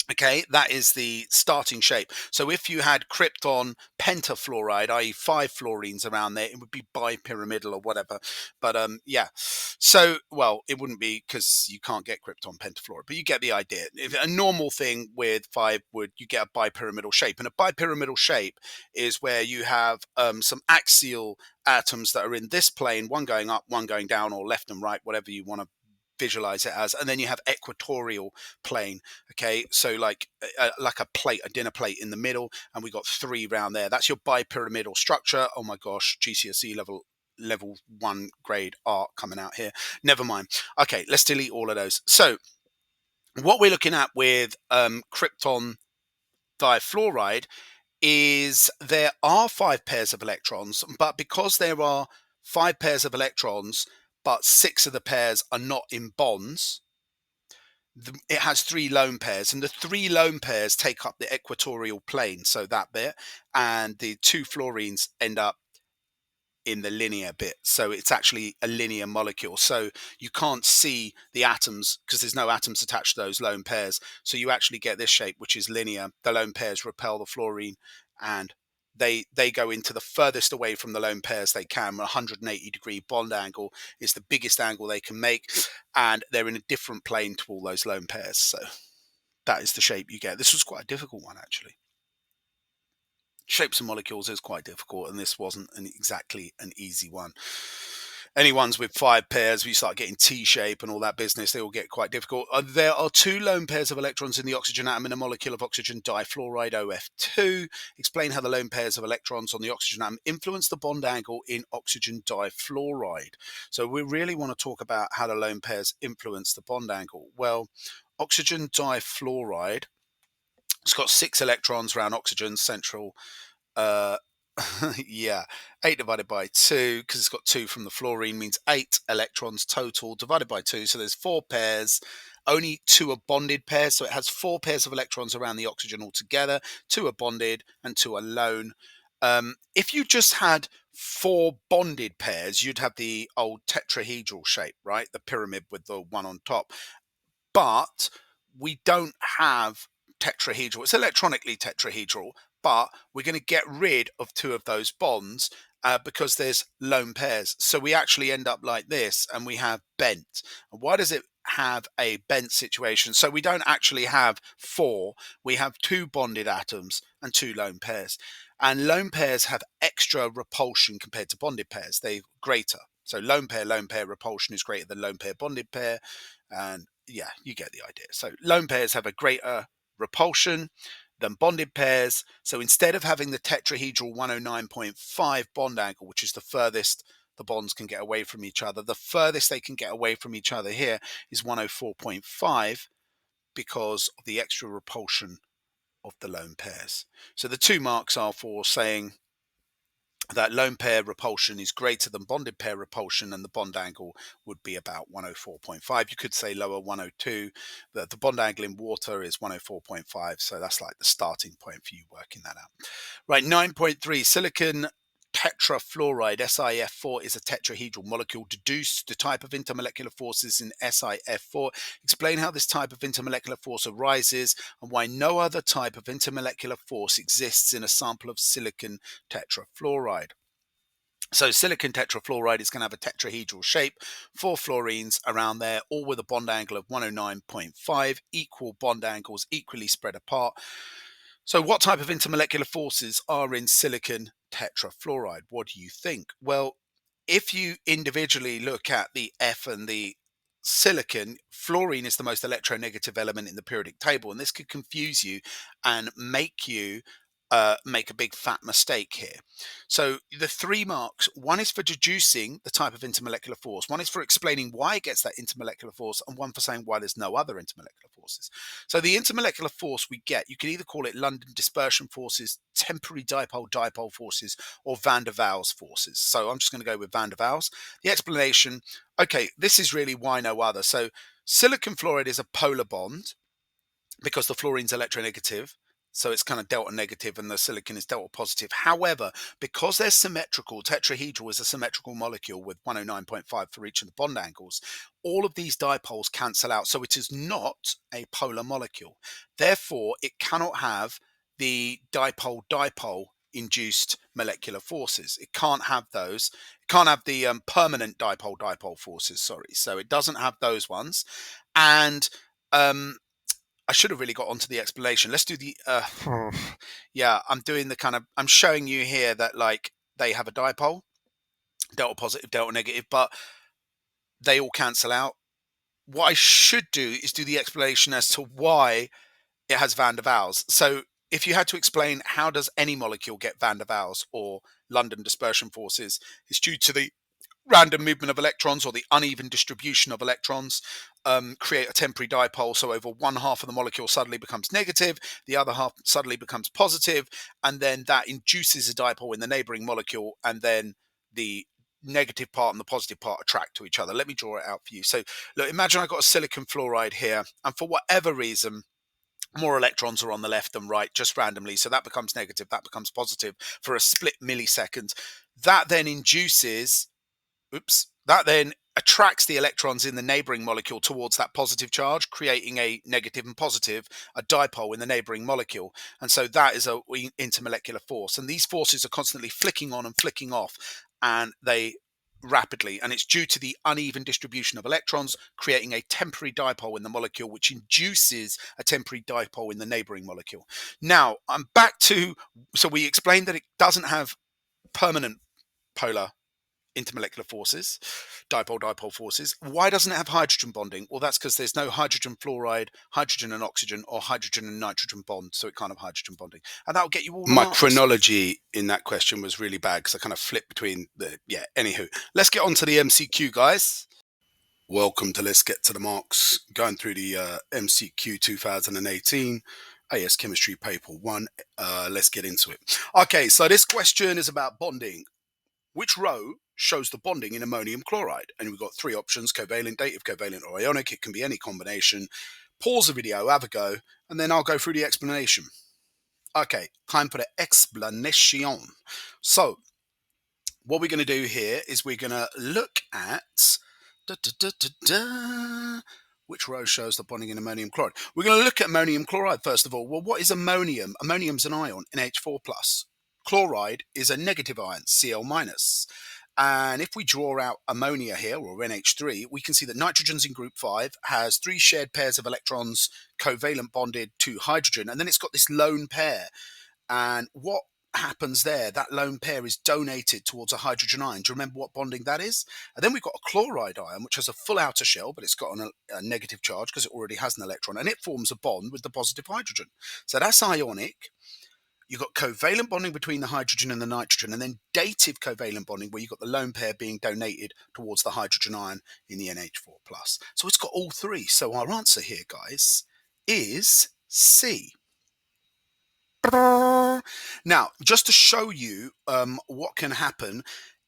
Okay, that is the starting shape. So if you had krypton pentafluoride, i.e. 5 fluorines around there, it would be bipyramidal or whatever. But yeah, so, well, it wouldn't be, because you can't get krypton pentafluoride, but you get the idea. If a normal thing with 5 you get a bipyramidal shape. And a bipyramidal shape is where you have some axial atoms that are in this plane, one going up, one going down, or left and right, whatever you want to visualize it as, and then you have equatorial plane. Okay, so like a plate, a dinner plate in the middle, and we got 3 round there. That's your bipyramidal structure. Oh my gosh, GCSE level 1 grade art coming out here. Never mind. Okay, let's delete all of those. So what we're looking at with krypton difluoride is there are 5 pairs of electrons, but because there are 5 pairs of electrons but 6 of the pairs are not in bonds, it has three lone pairs, and the three lone pairs take up the equatorial plane, so that bit, and the two fluorines end up in the linear bit. So it's actually a linear molecule. So you can't see the atoms because there's no atoms attached to those lone pairs. So you actually get this shape, which is linear. The lone pairs repel the fluorine, and they go into the furthest away from the lone pairs they can. 180-degree bond angle is the biggest angle they can make, and they're in a different plane to all those lone pairs. So that is the shape you get. This was quite a difficult one, actually. Shapes of molecules is quite difficult, and this wasn't exactly an easy one. Any ones with 5 pairs, we start getting T-shape and all that business, they all get quite difficult. There are 2 lone pairs of electrons in the oxygen atom in a molecule of oxygen difluoride, OF2. Explain how the lone pairs of electrons on the oxygen atom influence the bond angle in oxygen difluoride. So we really want to talk about how the lone pairs influence the bond angle. Well, oxygen difluoride, it's got 6 electrons around oxygen central. Yeah, 8 divided by 2, because it's got 2 from the fluorine, means 8 electrons total divided by 2. So there's 4 pairs. Only 2 are bonded pairs. So it has 4 pairs of electrons around the oxygen altogether. 2 are bonded and 2 are lone. If you just had 4 bonded pairs, you'd have the old tetrahedral shape, right? The pyramid with the one on top. But we don't have tetrahedral. It's electronically tetrahedral, but we're going to get rid of 2 of those bonds because there's lone pairs. So we actually end up like this, and we have bent. And why does it have a bent situation? So we don't actually have 4. We have 2 bonded atoms and 2 lone pairs. And lone pairs have extra repulsion compared to bonded pairs. They're greater. So lone pair repulsion is greater than lone pair bonded pair. And yeah, you get the idea. So lone pairs have a greater repulsion than bonded pairs. So instead of having the tetrahedral 109.5 bond angle, which is the furthest the bonds can get away from each other, the furthest they can get away from each other here is 104.5 because of the extra repulsion of the lone pairs. So the 2 marks are for saying that lone pair repulsion is greater than bonded pair repulsion, and the bond angle would be about 104.5. You could say lower, 102. The bond angle in water is 104.5, so that's like the starting point for you working that out. Right, 9.3, silicon tetrafluoride, SiF4, is a tetrahedral molecule. Deduce the type of intermolecular forces in SiF4. Explain how this type of intermolecular force arises and why no other type of intermolecular force exists in a sample of silicon tetrafluoride. So silicon tetrafluoride is going to have a tetrahedral shape, 4 fluorines around there, all with a bond angle of 109.5, equal bond angles equally spread apart. So what type of intermolecular forces are in silicon tetrafluoride? What do you think? Well, if you individually look at the F and the silicon, fluorine is the most electronegative element in the periodic table, and this could confuse you and make you make a big fat mistake here. So the 3 marks, one is for deducing the type of intermolecular force, one is for explaining why it gets that intermolecular force, and one for saying why there's no other intermolecular forces. So the intermolecular force we get, you can either call it London dispersion forces, temporary dipole forces, or van der Waals forces. So I'm just going to go with van der Waals. The explanation, okay, this is really why no other. So silicon fluoride is a polar bond because the fluorine's electronegative. So it's kind of delta negative and the silicon is delta positive. However, because they're symmetrical, tetrahedral is a symmetrical molecule with 109.5 for each of the bond angles, all of these dipoles cancel out. So it is not a polar molecule. Therefore, it cannot have the dipole-dipole induced molecular forces. It can't have those. It can't have the permanent dipole-dipole forces, sorry. So it doesn't have those ones. And I should have really got onto the explanation. Let's do the, yeah, I'm doing the kind of, I'm showing you here that like they have a dipole, delta positive, delta negative, but they all cancel out. What I should do is do the explanation as to why it has van der Waals. So if you had to explain how does any molecule get van der Waals or London dispersion forces, it's due to the random movement of electrons or the uneven distribution of electrons create a temporary dipole. So over one half of the molecule suddenly becomes negative, the other half suddenly becomes positive, and then that induces a dipole in the neighboring molecule, and then the negative part and the positive part attract to each other. Let me draw it out for you. So look, imagine I've got a silicon fluoride here, and for whatever reason, more electrons are on the left than right, just randomly. So that becomes negative, that becomes positive for a split millisecond. That then induces, that then attracts the electrons in the neighboring molecule towards that positive charge, creating a negative and positive, a dipole in the neighboring molecule. And so that is a intermolecular force. And these forces are constantly flicking on and flicking off, and they rapidly, and it's due to the uneven distribution of electrons, creating a temporary dipole in the molecule, which induces a temporary dipole in the neighboring molecule. Now, I'm back to, so we explained that it doesn't have permanent polar intermolecular forces, dipole forces. Why doesn't it have hydrogen bonding? Well, that's because there's no hydrogen fluoride, hydrogen and oxygen, or hydrogen and nitrogen bond, so it can't have hydrogen bonding. And that'll get you all the marks. My chronology in that question was really bad because I kind of flipped between the, anywho. Let's get on to the MCQ, guys. Welcome to Let's Get to the Marks, going through the MCQ 2018 AS-Chemistry paper 1. Let's get into it. Okay, so this question is about bonding. Which row shows the bonding in ammonium chloride? And we've got three options: covalent, dative, covalent, or ionic. It can be any combination. Pause the video, have a go, and then I'll go through the explanation. Okay, time for the explanation. So, what we're going to do here is we're going to look at which row shows the bonding in ammonium chloride. We're going to look at ammonium chloride first of all. Well, what is ammonium? Ammonium's an ion, NH4+. Chloride is a negative ion, Cl-. And if we draw out ammonia here, or NH3, we can see that nitrogen's in group 5, has 3 shared pairs of electrons covalent bonded to hydrogen, and then it's got this lone pair. And what happens there, that lone pair is donated towards a hydrogen ion. Do you remember what bonding that is? And then we've got a chloride ion, which has a full outer shell, but it's got a negative charge because it already has an electron, and it forms a bond with the positive hydrogen. So that's ionic. You've got covalent bonding between the hydrogen and the nitrogen, and then dative covalent bonding where you've got the lone pair being donated towards the hydrogen ion in the NH4+. So it's got all three. So our answer here, guys, is C. Now, just to show you what can happen,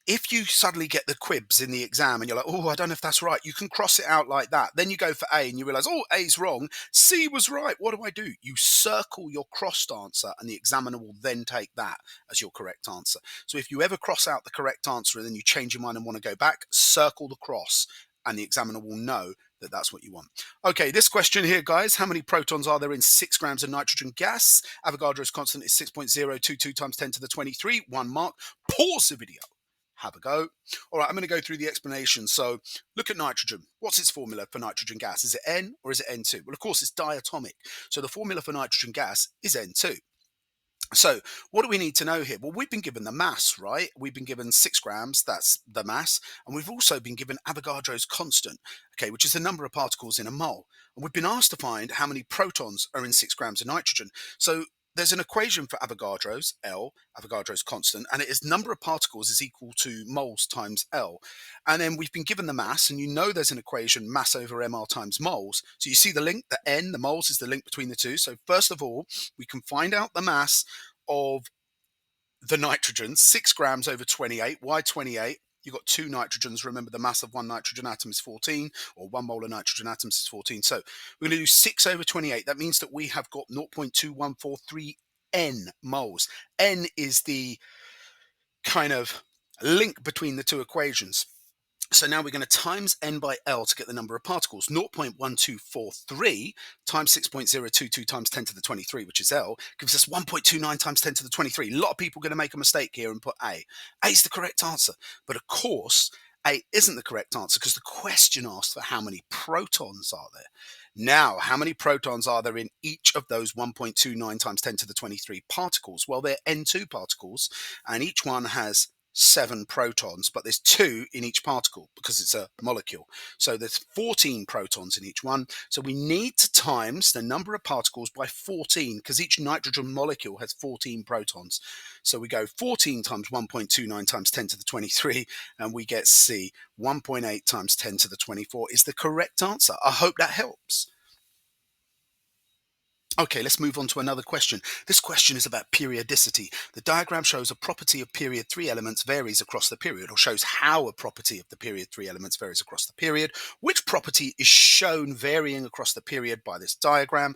if you suddenly get the quibs in the exam and you're like, oh, I don't know if that's right, you can cross it out like that. Then you go for A and you realize, oh, A's wrong, C was right. What do? You circle your crossed answer, and the examiner will then take that as your correct answer. So if you ever cross out the correct answer and then you change your mind and want to go back, circle the cross, and the examiner will know that that's what you want. Okay, this question here, guys, how many protons are there in 6 grams of nitrogen gas? Avogadro's constant is 6.022 times 10 to the 23, 1 mark. Pause the video. Have a go. All right, I'm going to go through the explanation. So look at nitrogen. What's its formula for nitrogen gas? Is it N or is it N2? Well, of course, it's diatomic. So the formula for nitrogen gas is N2. So what do we need to know here? Well, we've been given the mass, right? We've been given 6 grams, that's the mass. And we've also been given Avogadro's constant, okay, which is the number of particles in a mole. And we've been asked to find how many protons are in 6 grams of nitrogen. So there's an equation for Avogadro's, L, Avogadro's constant, and it is number of particles is equal to moles times L. And then we've been given the mass, and you know there's an equation, mass over mR times moles. So you see the link, the N, the moles is the link between the two. So first of all, we can find out the mass of the nitrogen, 6 grams over 28. Why 28? You've got 2 nitrogens. Remember, the mass of 1 nitrogen atom is 14, or 1 mole of nitrogen atoms is 14. So we're going to do 6 over 28. That means that we have got 0.2143 N moles. N is the kind of link between the two equations. So now we're going to times N by L to get the number of particles. 0.1243 times 6.022 times 10 to the 23, which is L, gives us 1.29 times 10 to the 23. A lot of people are going to make a mistake here and put A. A is the correct answer. But of course, A isn't the correct answer because the question asks for how many protons are there. Now, how many protons are there in each of those 1.29 times 10 to the 23 particles? Well, they're N2 particles, and each one has 7 protons, but there's 2 in each particle because it's a molecule. So there's 14 protons in each one. So we need to times the number of particles by 14 because each nitrogen molecule has 14 protons. So we go 14 times 1.29 times 10 to the 23, and we get C. 1.8 times 10 to the 24 is the correct answer. I hope that helps. Okay, let's move on to another question. This question is about periodicity. The diagram shows a property of period 3 elements varies across the period, or shows how a property of the period 3 elements varies across the period. Which property is shown varying across the period by this diagram?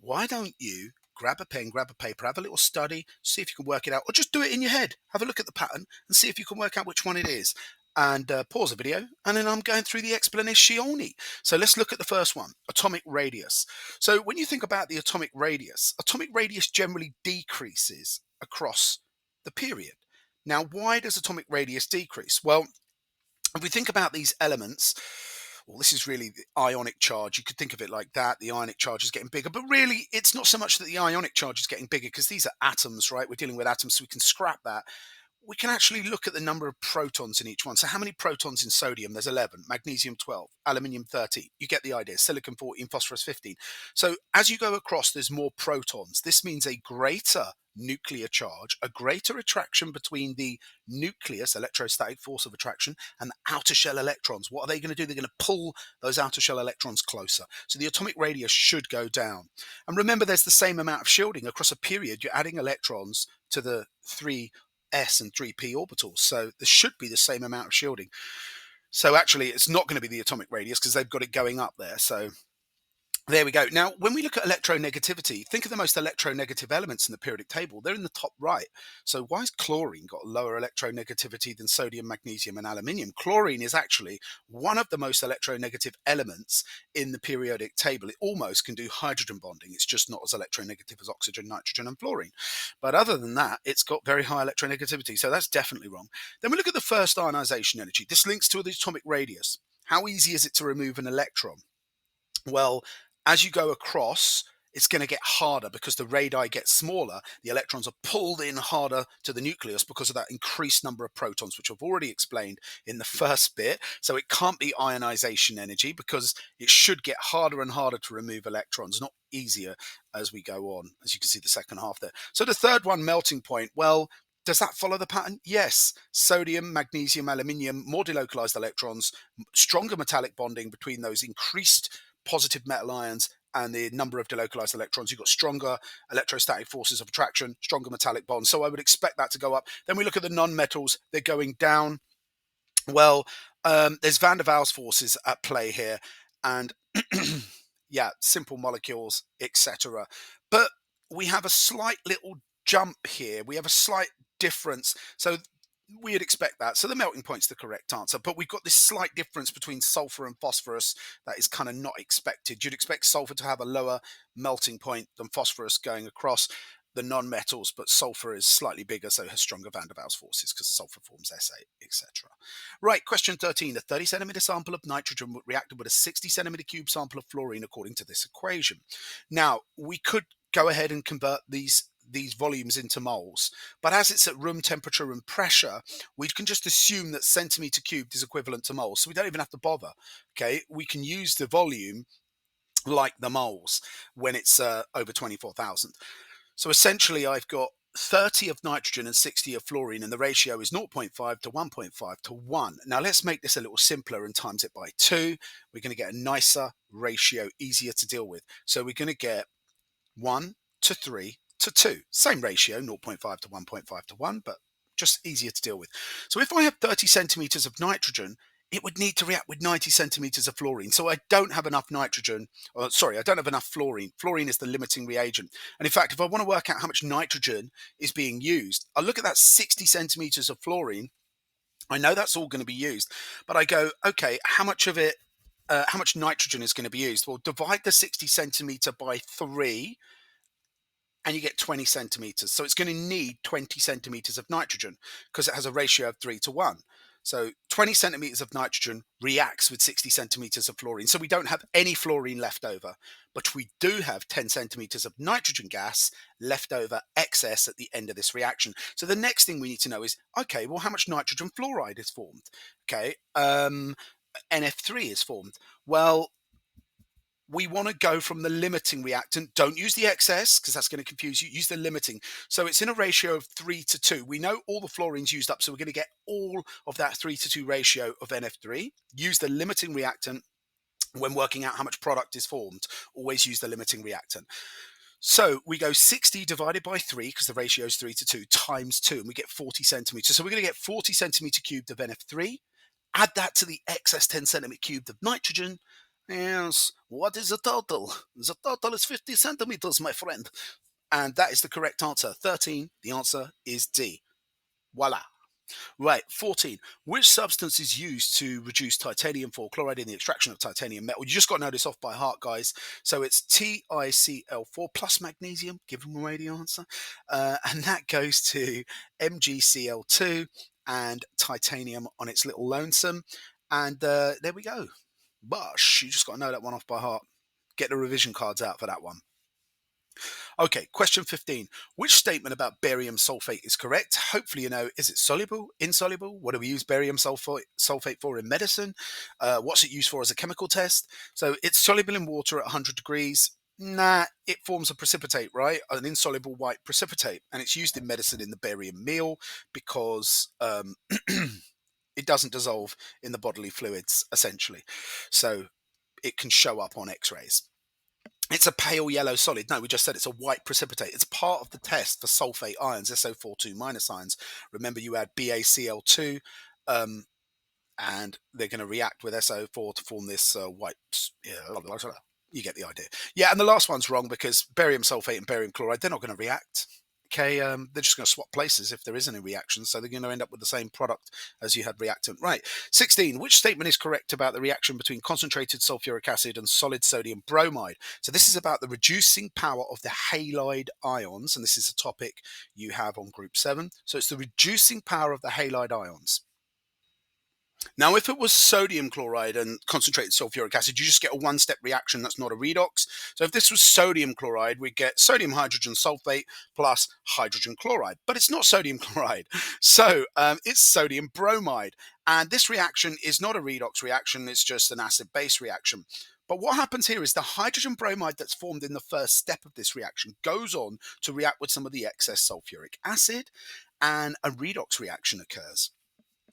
Why don't you grab a pen, grab a paper, have a little study, see if you can work it out, or just do it in your head. Have a look at the pattern and see if you can work out which one it is. And pause the video, and then I'm going through the explanation. So let's look at the first one, atomic radius. So when you think about the atomic radius generally decreases across the period. Now, why does atomic radius decrease? Well, if we think about these elements, well, this is really the ionic charge. You could think of it like that. The ionic charge is getting bigger, but really it's not so much that the ionic charge is getting bigger, because these are atoms, right? We're dealing with atoms, so we can scrap that. We can actually look at the number of protons in each one. So how many protons in sodium? There's 11, magnesium 12, aluminium 13. You get the idea. Silicon 14, phosphorus 15. So as you go across, there's more protons. This means a greater nuclear charge, a greater attraction between the nucleus, electrostatic force of attraction, and the outer shell electrons. What are they going to do? They're going to pull those outer shell electrons closer. So the atomic radius should go down. And remember, there's the same amount of shielding across a period. You're adding electrons to the 3s and 3p orbitals. So there should be the same amount of shielding. So actually, it's not going to be the atomic radius because they've got it going up there. So there we go. Now, when we look at electronegativity, think of the most electronegative elements in the periodic table. They're in the top right. So why has chlorine got lower electronegativity than sodium, magnesium, and aluminium? Chlorine is actually one of the most electronegative elements in the periodic table. It almost can do hydrogen bonding. It's just not as electronegative as oxygen, nitrogen, and fluorine. But other than that, it's got very high electronegativity. So that's definitely wrong. Then we look at the first ionization energy. This links to the atomic radius. How easy is it to remove an electron? Well, as you go across, it's going to get harder because the radii gets smaller. The electrons are pulled in harder to the nucleus because of that increased number of protons, which I've already explained in the first bit. So it can't be ionization energy because it should get harder and harder to remove electrons, not easier as we go on, as you can see the second half there. So the third one, melting point. Well, does that follow the pattern? Yes. Sodium, magnesium, aluminium, more delocalized electrons, stronger metallic bonding between those increased positive metal ions and the number of delocalized electrons. You've got stronger electrostatic forces of attraction, stronger metallic bonds. So I would expect that to go up. Then we look at the non-metals, they're going down. Well, there's van der Waals forces at play here, and yeah, simple molecules, etc. But we have a slight little jump here. We have a slight difference. So we'd expect that. So the melting point's the correct answer. But we've got this slight difference between sulfur and phosphorus that is kind of not expected. You'd expect sulfur to have a lower melting point than phosphorus going across the non-metals, but sulfur is slightly bigger, so it has stronger van der Waals forces because sulfur forms SA, etc. Right, question 13. A 30 centimeter sample of nitrogen reacted with a 60 centimeter cube sample of fluorine according to this equation. Now, we could go ahead and convert these volumes into moles, but as it's at room temperature and pressure, we can just assume that centimeter cubed is equivalent to moles, so we don't even have to bother. Okay, we can use the volume like the moles when it's over 24,000. So essentially I've got 30 of nitrogen and 60 of fluorine, and the ratio is 0.5 to 1.5 to 1. Now let's make this a little simpler and times it by 2. We're going to get a nicer ratio, easier to deal with. So we're going to get 1 to 3 to 2. Same ratio, 0.5 to 1.5 to 1, but just easier to deal with. So if I have 30 centimeters of nitrogen, it would need to react with 90 centimeters of fluorine. So I don't have enough nitrogen, I don't have enough fluorine. Fluorine is the limiting reagent. And in fact, if I want to work out how much nitrogen is being used, I look at that 60 centimeters of fluorine. I know that's all going to be used, but I go, okay, how much of it, how much nitrogen is going to be used? Well, divide the 60 centimeter by 3, and you get 20 centimeters. So it's going to need 20 centimeters of nitrogen because it has a ratio of 3 to 1. So 20 centimeters of nitrogen reacts with 60 centimeters of fluorine. So we don't have any fluorine left over, but we do have 10 centimeters of nitrogen gas left over excess at the end of this reaction. So the next thing we need to know is, okay, well, how much nitrogen fluoride is formed? Okay, NF3 is formed. Well, we want to go from the limiting reactant. Don't use the excess because that's going to confuse you. Use the limiting. So it's in a ratio of 3 to 2. We know all the fluorine's used up, so we're going to get all of that 3 to 2 ratio of NF3. Use the limiting reactant when working out how much product is formed. Always use the limiting reactant. So we go 60 divided by 3, because the ratio is 3 to 2, times 2, and we get 40 centimeters. So we're going to get 40 centimeter cubed of NF3. Add that to the excess 10 centimeter cubed of nitrogen. Yes, what is the total? The total is 50 centimeters, my friend. And that is the correct answer. 13. The answer is D. Voila. Right, 14. Which substance is used to reduce titanium 4 chloride in the extraction of titanium metal? You just got to know this off by heart, guys. So it's TiCl4 plus magnesium, give them away the answer. And that goes to MgCl2 and titanium on its little lonesome. And there we go. Bosh, you just got to know that one off by heart. Get the revision cards out for that one. Okay, question 15. Which statement about barium sulfate is correct? Hopefully you know, is it soluble, insoluble? What do we use barium sulfate for in medicine? What's it used for as a chemical test? So it's soluble in water at 100 degrees. Nah, it forms a precipitate, right? An insoluble white precipitate. And it's used in medicine in the barium meal because it doesn't dissolve in the bodily fluids, essentially. So it can show up on x-rays. It's a pale yellow solid. No, we just said it's a white precipitate. It's part of the test for sulfate ions, SO42 minus ions. Remember, you add BaCl2, and they're going to react with SO4 to form this white. Yeah, you get the idea. Yeah, and the last one's wrong because barium sulfate and barium chloride, they're not going to react. Okay, they're just going to swap places if there is any reaction, so they're going to end up with the same product as you had reactant. Right, 16. Which statement is correct about the reaction between concentrated sulfuric acid and solid sodium bromide? So this is about the reducing power of the halide ions, and this is a topic you have on Group 7. So it's the reducing power of the halide ions. Now, if it was sodium chloride and concentrated sulfuric acid, you just get a one-step reaction that's not a redox. So if this was sodium chloride, we get sodium hydrogen sulfate plus hydrogen chloride. But it's not sodium chloride. So it's sodium bromide. And this reaction is not a redox reaction. It's just an acid-base reaction. But what happens here is the hydrogen bromide that's formed in the first step of this reaction goes on to react with some of the excess sulfuric acid, and a redox reaction occurs.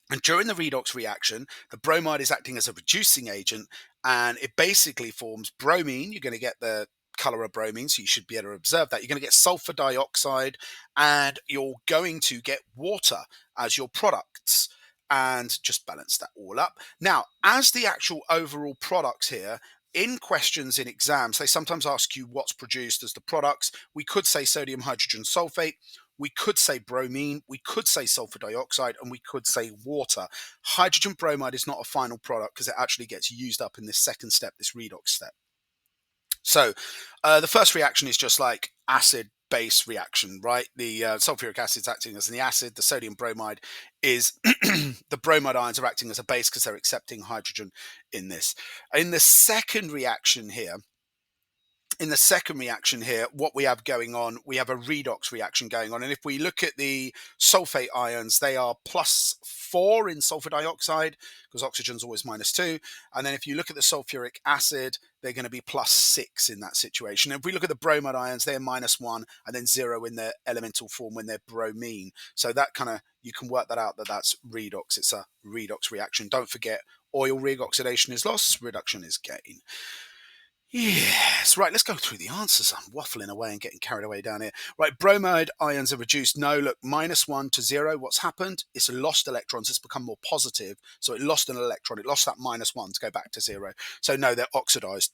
And during the redox reaction, the bromide is acting as a reducing agent, and it basically forms bromine. You're going to get the color of bromine, so you should be able to observe that. You're going to get sulfur dioxide, and you're going to get water as your products, and just balance that all up. Now, as the actual overall products here, in questions in exams, they sometimes ask you what's produced as the products. We could say sodium hydrogen sulfate. We could say bromine, we could say sulfur dioxide, and we could say water. Hydrogen bromide is not a final product because it actually gets used up in this second step, this redox step. So the first reaction is just like acid base reaction, right? The sulfuric acid is acting as the acid, the sodium bromide is the bromide ions are acting as a base because they're accepting hydrogen in this. In the second reaction here, what we have going on, we have a redox reaction going on. And if we look at the sulfate ions, they are +4 in sulfur dioxide because oxygen's always -2. And then if you look at the sulfuric acid, they're going to be +6 in that situation. And if we look at the bromide ions, they're -1 and then 0 in their elemental form when they're bromine. So that kind of, you can work that out, that's redox. It's a redox reaction. Don't forget, oil rig oxidation is loss, reduction is gain. Yes, right, let's go through the answers. I'm waffling away and getting carried away down here. Right, bromide ions are reduced. No, look, -1 to 0. What's happened? It's lost electrons. It's become more positive. So it lost an electron. It lost that -1 to go back to 0. So no, they're oxidized.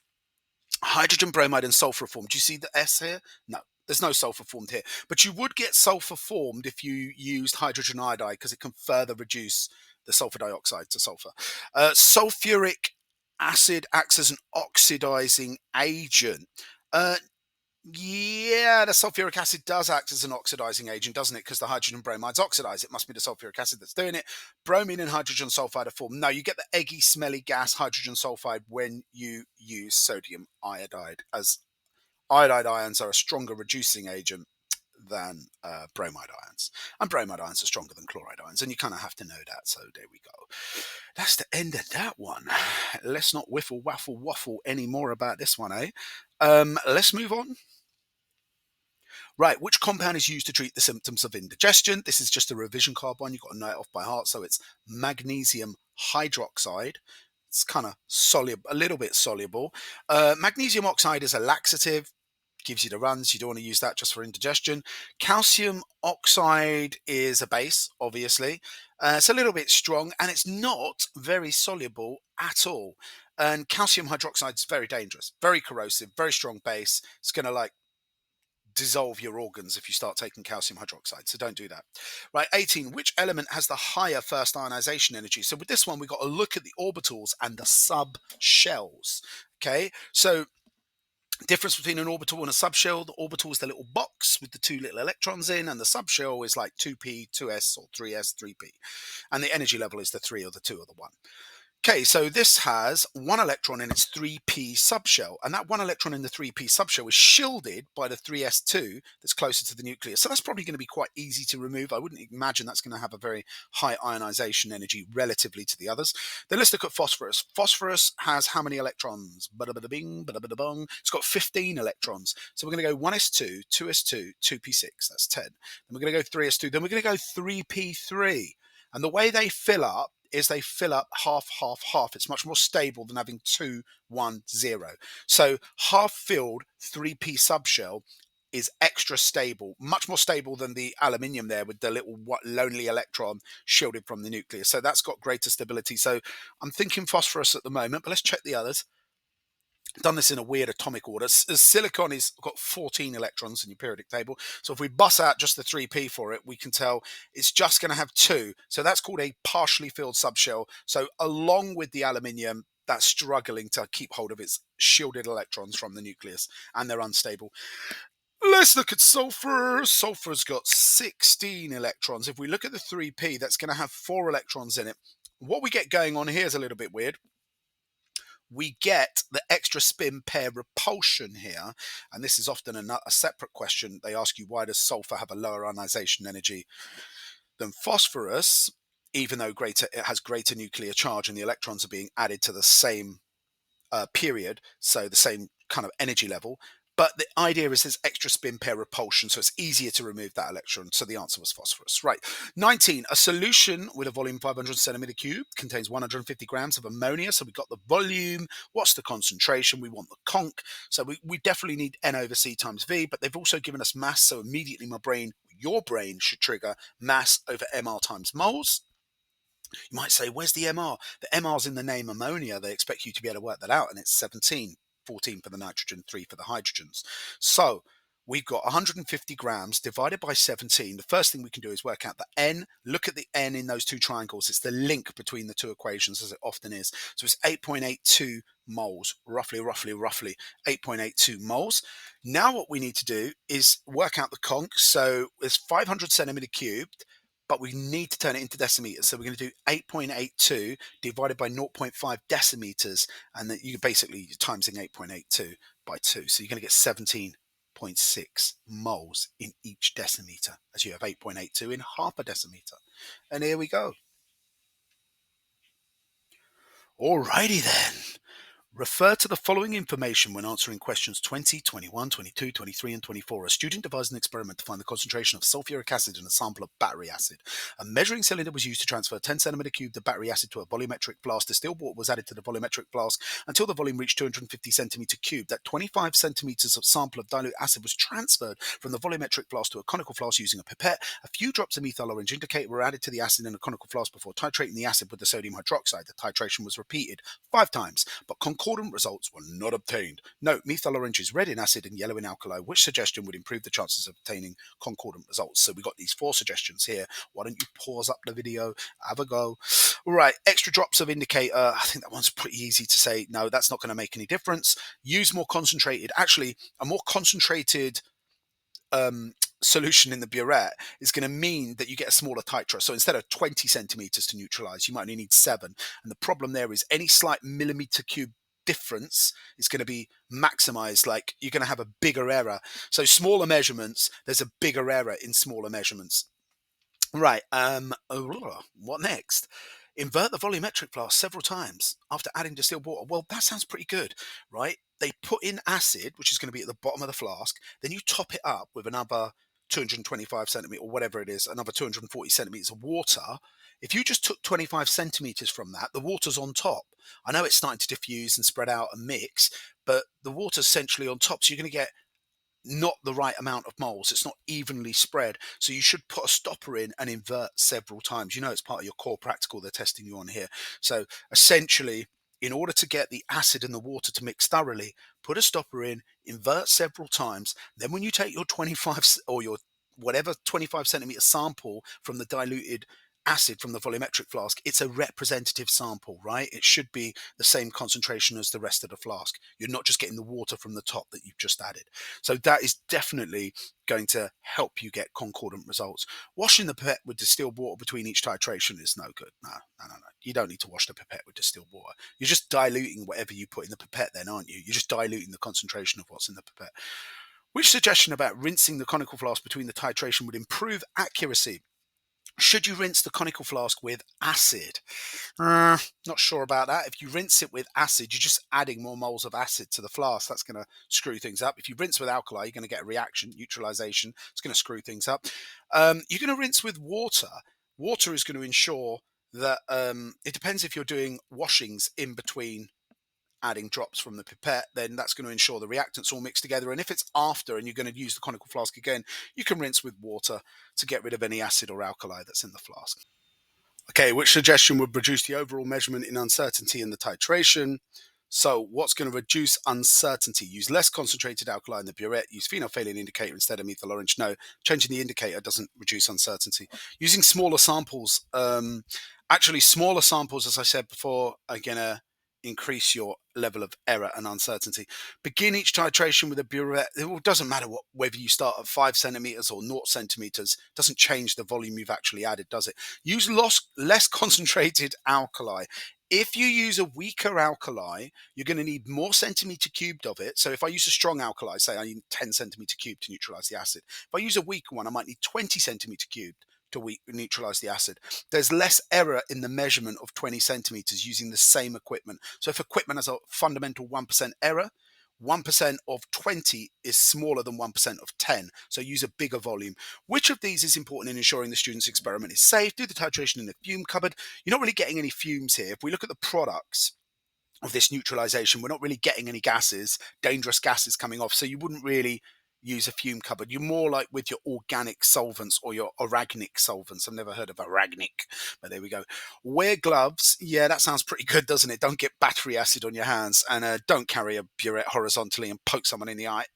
Hydrogen bromide and sulfur formed. Do you see the S here? No, there's no sulfur formed here. But you would get sulfur formed if you used hydrogen iodide because it can further reduce the sulfur dioxide to sulfur. Sulfuric acid acts as an oxidizing agent. Yeah, the sulfuric acid does act as an oxidizing agent, doesn't it? Because the hydrogen bromides oxidize. It must be the sulfuric acid that's doing it. Bromine and hydrogen sulfide are formed. No, you get the eggy, smelly gas, hydrogen sulfide, when you use sodium iodide, as iodide ions are a stronger reducing agent than bromide ions, and bromide ions are stronger than chloride ions, and you kind of have to know that. So there we go. That's the end of that one. Let's not whiffle waffle waffle any more about this one, eh? Let's move on. Right, which compound is used to treat the symptoms of indigestion? This is just a revision card one. You've got to know it off by heart. So it's magnesium hydroxide. It's kind of soluble, a little bit soluble. Magnesium oxide is a laxative. gives you the runs. You don't want to use that just for indigestion. Calcium oxide is a base, obviously. It's a little bit strong and it's not very soluble at all. And calcium hydroxide is very dangerous, very corrosive, very strong base. It's going to like dissolve your organs if you start taking calcium hydroxide. So don't do that. Right, 18. Which element has the higher first ionization energy? So with this one, we've got to look at the orbitals and the subshells. Okay, so difference between an orbital and a subshell: the orbital is the little box with the two little electrons in, and the subshell is like 2p, 2s, or 3s, 3p. And the energy level is the 3 or the 2 or the 1. Okay, so this has one electron in its 3p subshell, and that one electron in the 3p subshell is shielded by the 3s2 that's closer to the nucleus. So that's probably going to be quite easy to remove. I wouldn't imagine that's going to have a very high ionization energy relatively to the others. Then let's look at phosphorus. Phosphorus has how many electrons? Bada bing, bada bada bong. It's got 15 electrons. So we're going to go 1s2, 2s2, 2p6. That's 10. Then we're going to go 3s2. Then we're going to go 3p3. And the way they fill up is they fill up half, half, half. It's much more stable than having 2, 1, 0. So half filled 3p subshell is extra stable, much more stable than the aluminium there with the little lonely electron shielded from the nucleus. So that's got greater stability. So I'm thinking phosphorus at the moment, but let's check the others. Done this in a weird atomic order. Silicon has got 14 electrons in your periodic table. So if we bust out just the 3p for it, we can tell it's just going to have 2. So that's called a partially filled subshell. So along with the aluminium, that's struggling to keep hold of its shielded electrons from the nucleus, and they're unstable. Let's look at sulfur. Sulfur's got 16 electrons. If we look at the 3p, that's going to have 4 electrons in it. What we get going on here is a little bit weird. We get the extra spin pair repulsion here, and this is often a separate question. They ask you, why does sulfur have a lower ionization energy than phosphorus, even though it has greater nuclear charge and the electrons are being added to the same period, so the same kind of energy level. But the idea is there's extra spin pair repulsion, so it's easier to remove that electron. So the answer was phosphorus. Right. 19. A solution with a volume 500 centimeter cubed contains 150 grams of ammonia. So we've got the volume. What's the concentration? We want the conc. So we definitely need N over C times V, but they've also given us mass. So immediately your brain should trigger mass over MR times moles. You might say, where's the MR? The MR's in the name ammonia. They expect you to be able to work that out, and it's 17. 14 for the nitrogen, 3 for the hydrogens. So we've got 150 grams divided by 17. The first thing we can do is work out the N. Look at the N in those two triangles. It's the link between the two equations, as it often is. So it's 8.82 moles, roughly 8.82 moles. Now what we need to do is work out the conc. So it's 500 centimeter cubed, but we need to turn it into decimeters. So we're going to do 8.82 divided by 0.5 decimeters, and then you're basically timesing 8.82 by 2. So you're going to get 17.6 moles in each decimeter, as you have 8.82 in half a decimeter. And here we go. Alrighty then. Refer to the following information when answering questions 20, 21, 22, 23, and 24. A student devised an experiment to find the concentration of sulfuric acid in a sample of battery acid. A measuring cylinder was used to transfer 10 centimeter cubed of battery acid to a volumetric flask. Distilled water was added to the volumetric flask until the volume reached 250 centimeter cubed. That 25 centimeters of sample of dilute acid was transferred from the volumetric flask to a conical flask using a pipette. A few drops of methyl orange indicator were added to the acid in a conical flask before titrating the acid with the sodium hydroxide. The titration was repeated 5 times, but concordant results were not obtained. Note, methyl orange is red in acid and yellow in alkali. Which suggestion would improve the chances of obtaining concordant results? So we've got these 4 suggestions here. Why don't you pause up the video, have a go? All right, extra drops of indicator. I think that one's pretty easy to say. No, that's not going to make any difference. Use more concentrated. Actually, a more concentrated solution in the burette is going to mean that you get a smaller titer. So instead of 20 centimeters to neutralize, you might only need 7. And the problem there is any slight millimeter cube difference is going to be maximized. Like, you're going to have a bigger error. So smaller measurements, there's a bigger error in smaller measurements. Right. What next? Invert the volumetric flask several times after adding distilled water. Well, that sounds pretty good, right? They put in acid, which is going to be at the bottom of the flask. Then you top it up with another 225 centimeters or whatever it is, another 240 centimeters of water. If you just took 25 centimeters from that, the water's on top. I know it's starting to diffuse and spread out and mix, but the water's essentially on top. So you're going to get not the right amount of moles. It's not evenly spread. So you should put a stopper in and invert several times. You know, it's part of your core practical they're testing you on here. So essentially, in order to get the acid and the water to mix thoroughly, put a stopper in, invert several times. Then when you take your 25 or your whatever 25 centimeter sample from the diluted acid from the volumetric flask, it's a representative sample, right? It should be the same concentration as the rest of the flask. You're not just getting the water from the top that you've just added. So that is definitely going to help you get concordant results. Washing the pipette with distilled water between each titration is no good. No. You don't need to wash the pipette with distilled water. You're just diluting whatever you put in the pipette then, aren't you? You're just diluting the concentration of what's in the pipette. Which suggestion about rinsing the conical flask between the titration would improve accuracy? Should you rinse the conical flask with acid? Not sure about that. If you rinse it with acid, you're just adding more moles of acid to the flask. That's going to screw things up. If you rinse with alkali, you're going to get a reaction, neutralization. It's going to screw things up. You're going to rinse with water. Water is going to ensure that it depends if you're doing washings in between adding drops from the pipette, then that's going to ensure the reactants all mix together. And if it's after and you're going to use the conical flask again, you can rinse with water to get rid of any acid or alkali that's in the flask. Okay, which suggestion would reduce the overall measurement in uncertainty in the titration? So what's going to reduce uncertainty? Use less concentrated alkali in the burette. Use phenolphthalein indicator instead of methyl orange. No, changing the indicator doesn't reduce uncertainty. Using smaller samples. Actually, smaller samples, as I said before, are going to increase your level of error and uncertainty. Begin each titration with a burette. It doesn't matter whether you start at 5 centimeters or 0 centimeters. Doesn't change the volume you've actually added, does it? Use less concentrated alkali. If you use a weaker alkali, you're going to need more centimeter cubed of it. So if I use a strong alkali, say I need 10 centimeter cubed to neutralize the acid. If I use a weaker one, I might need 20 centimeter cubed to neutralize the acid. There's less error in the measurement of 20 centimeters using the same equipment. So if equipment has a fundamental 1% error, 1% of 20 is smaller than 1% of 10. So use a bigger volume. Which of these is important in ensuring the student's experiment is safe? Do the titration in the fume cupboard. You're not really getting any fumes here. If we look at the products of this neutralization, we're not really getting any gases, dangerous gases coming off. So you wouldn't really use a fume cupboard. You're more like with your organic solvents or your organic solvents. I've never heard of organic, but there we go. Wear gloves. Yeah, that sounds pretty good, doesn't it? Don't get battery acid on your hands, and don't carry a burette horizontally and poke someone in the eye.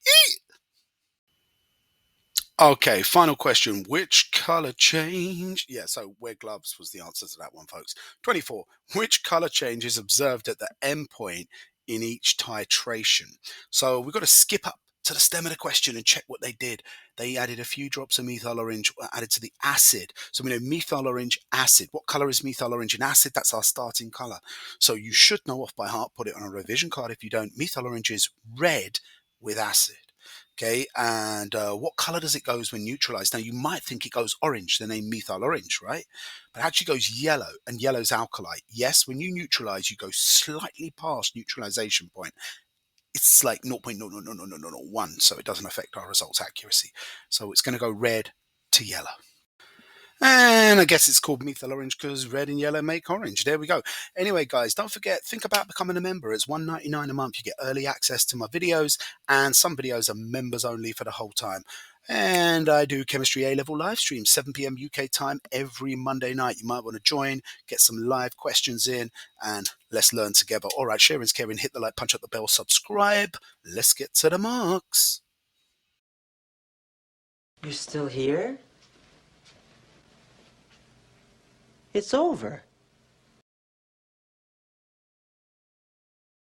Okay, final question. Which color change? Yeah, so wear gloves was the answer to that one, folks. 24. Which color change is observed at the end point in each titration? So we've got to skip up to the stem of the question and check what they did. They added a few drops of methyl orange added to the acid. So we know methyl orange acid. What color is methyl orange in acid? That's our starting color. So you should know off by heart, put it on a revision card if you don't. Methyl orange is red with acid. Okay, and what color does it goes when neutralized? Now you might think it goes orange, the name methyl orange, right? But it actually goes yellow, and yellow's alkali. Yes, when you neutralize, you go slightly past neutralization point. It's like 0.00001, so it doesn't affect our results accuracy. So it's going to go red to yellow. And I guess it's called methyl orange because red and yellow make orange. There we go. Anyway, guys, don't forget, think about becoming a member. It's $1.99 a month. You get early access to my videos, and some videos are members only for the whole time. And I do chemistry A-level live streams, 7 p.m. UK time every Monday night. You might want to join, get some live questions in, and let's learn together. All right, sharing's caring. Hit the like, punch up the bell, subscribe. Let's get to the marks. You're still here? It's over.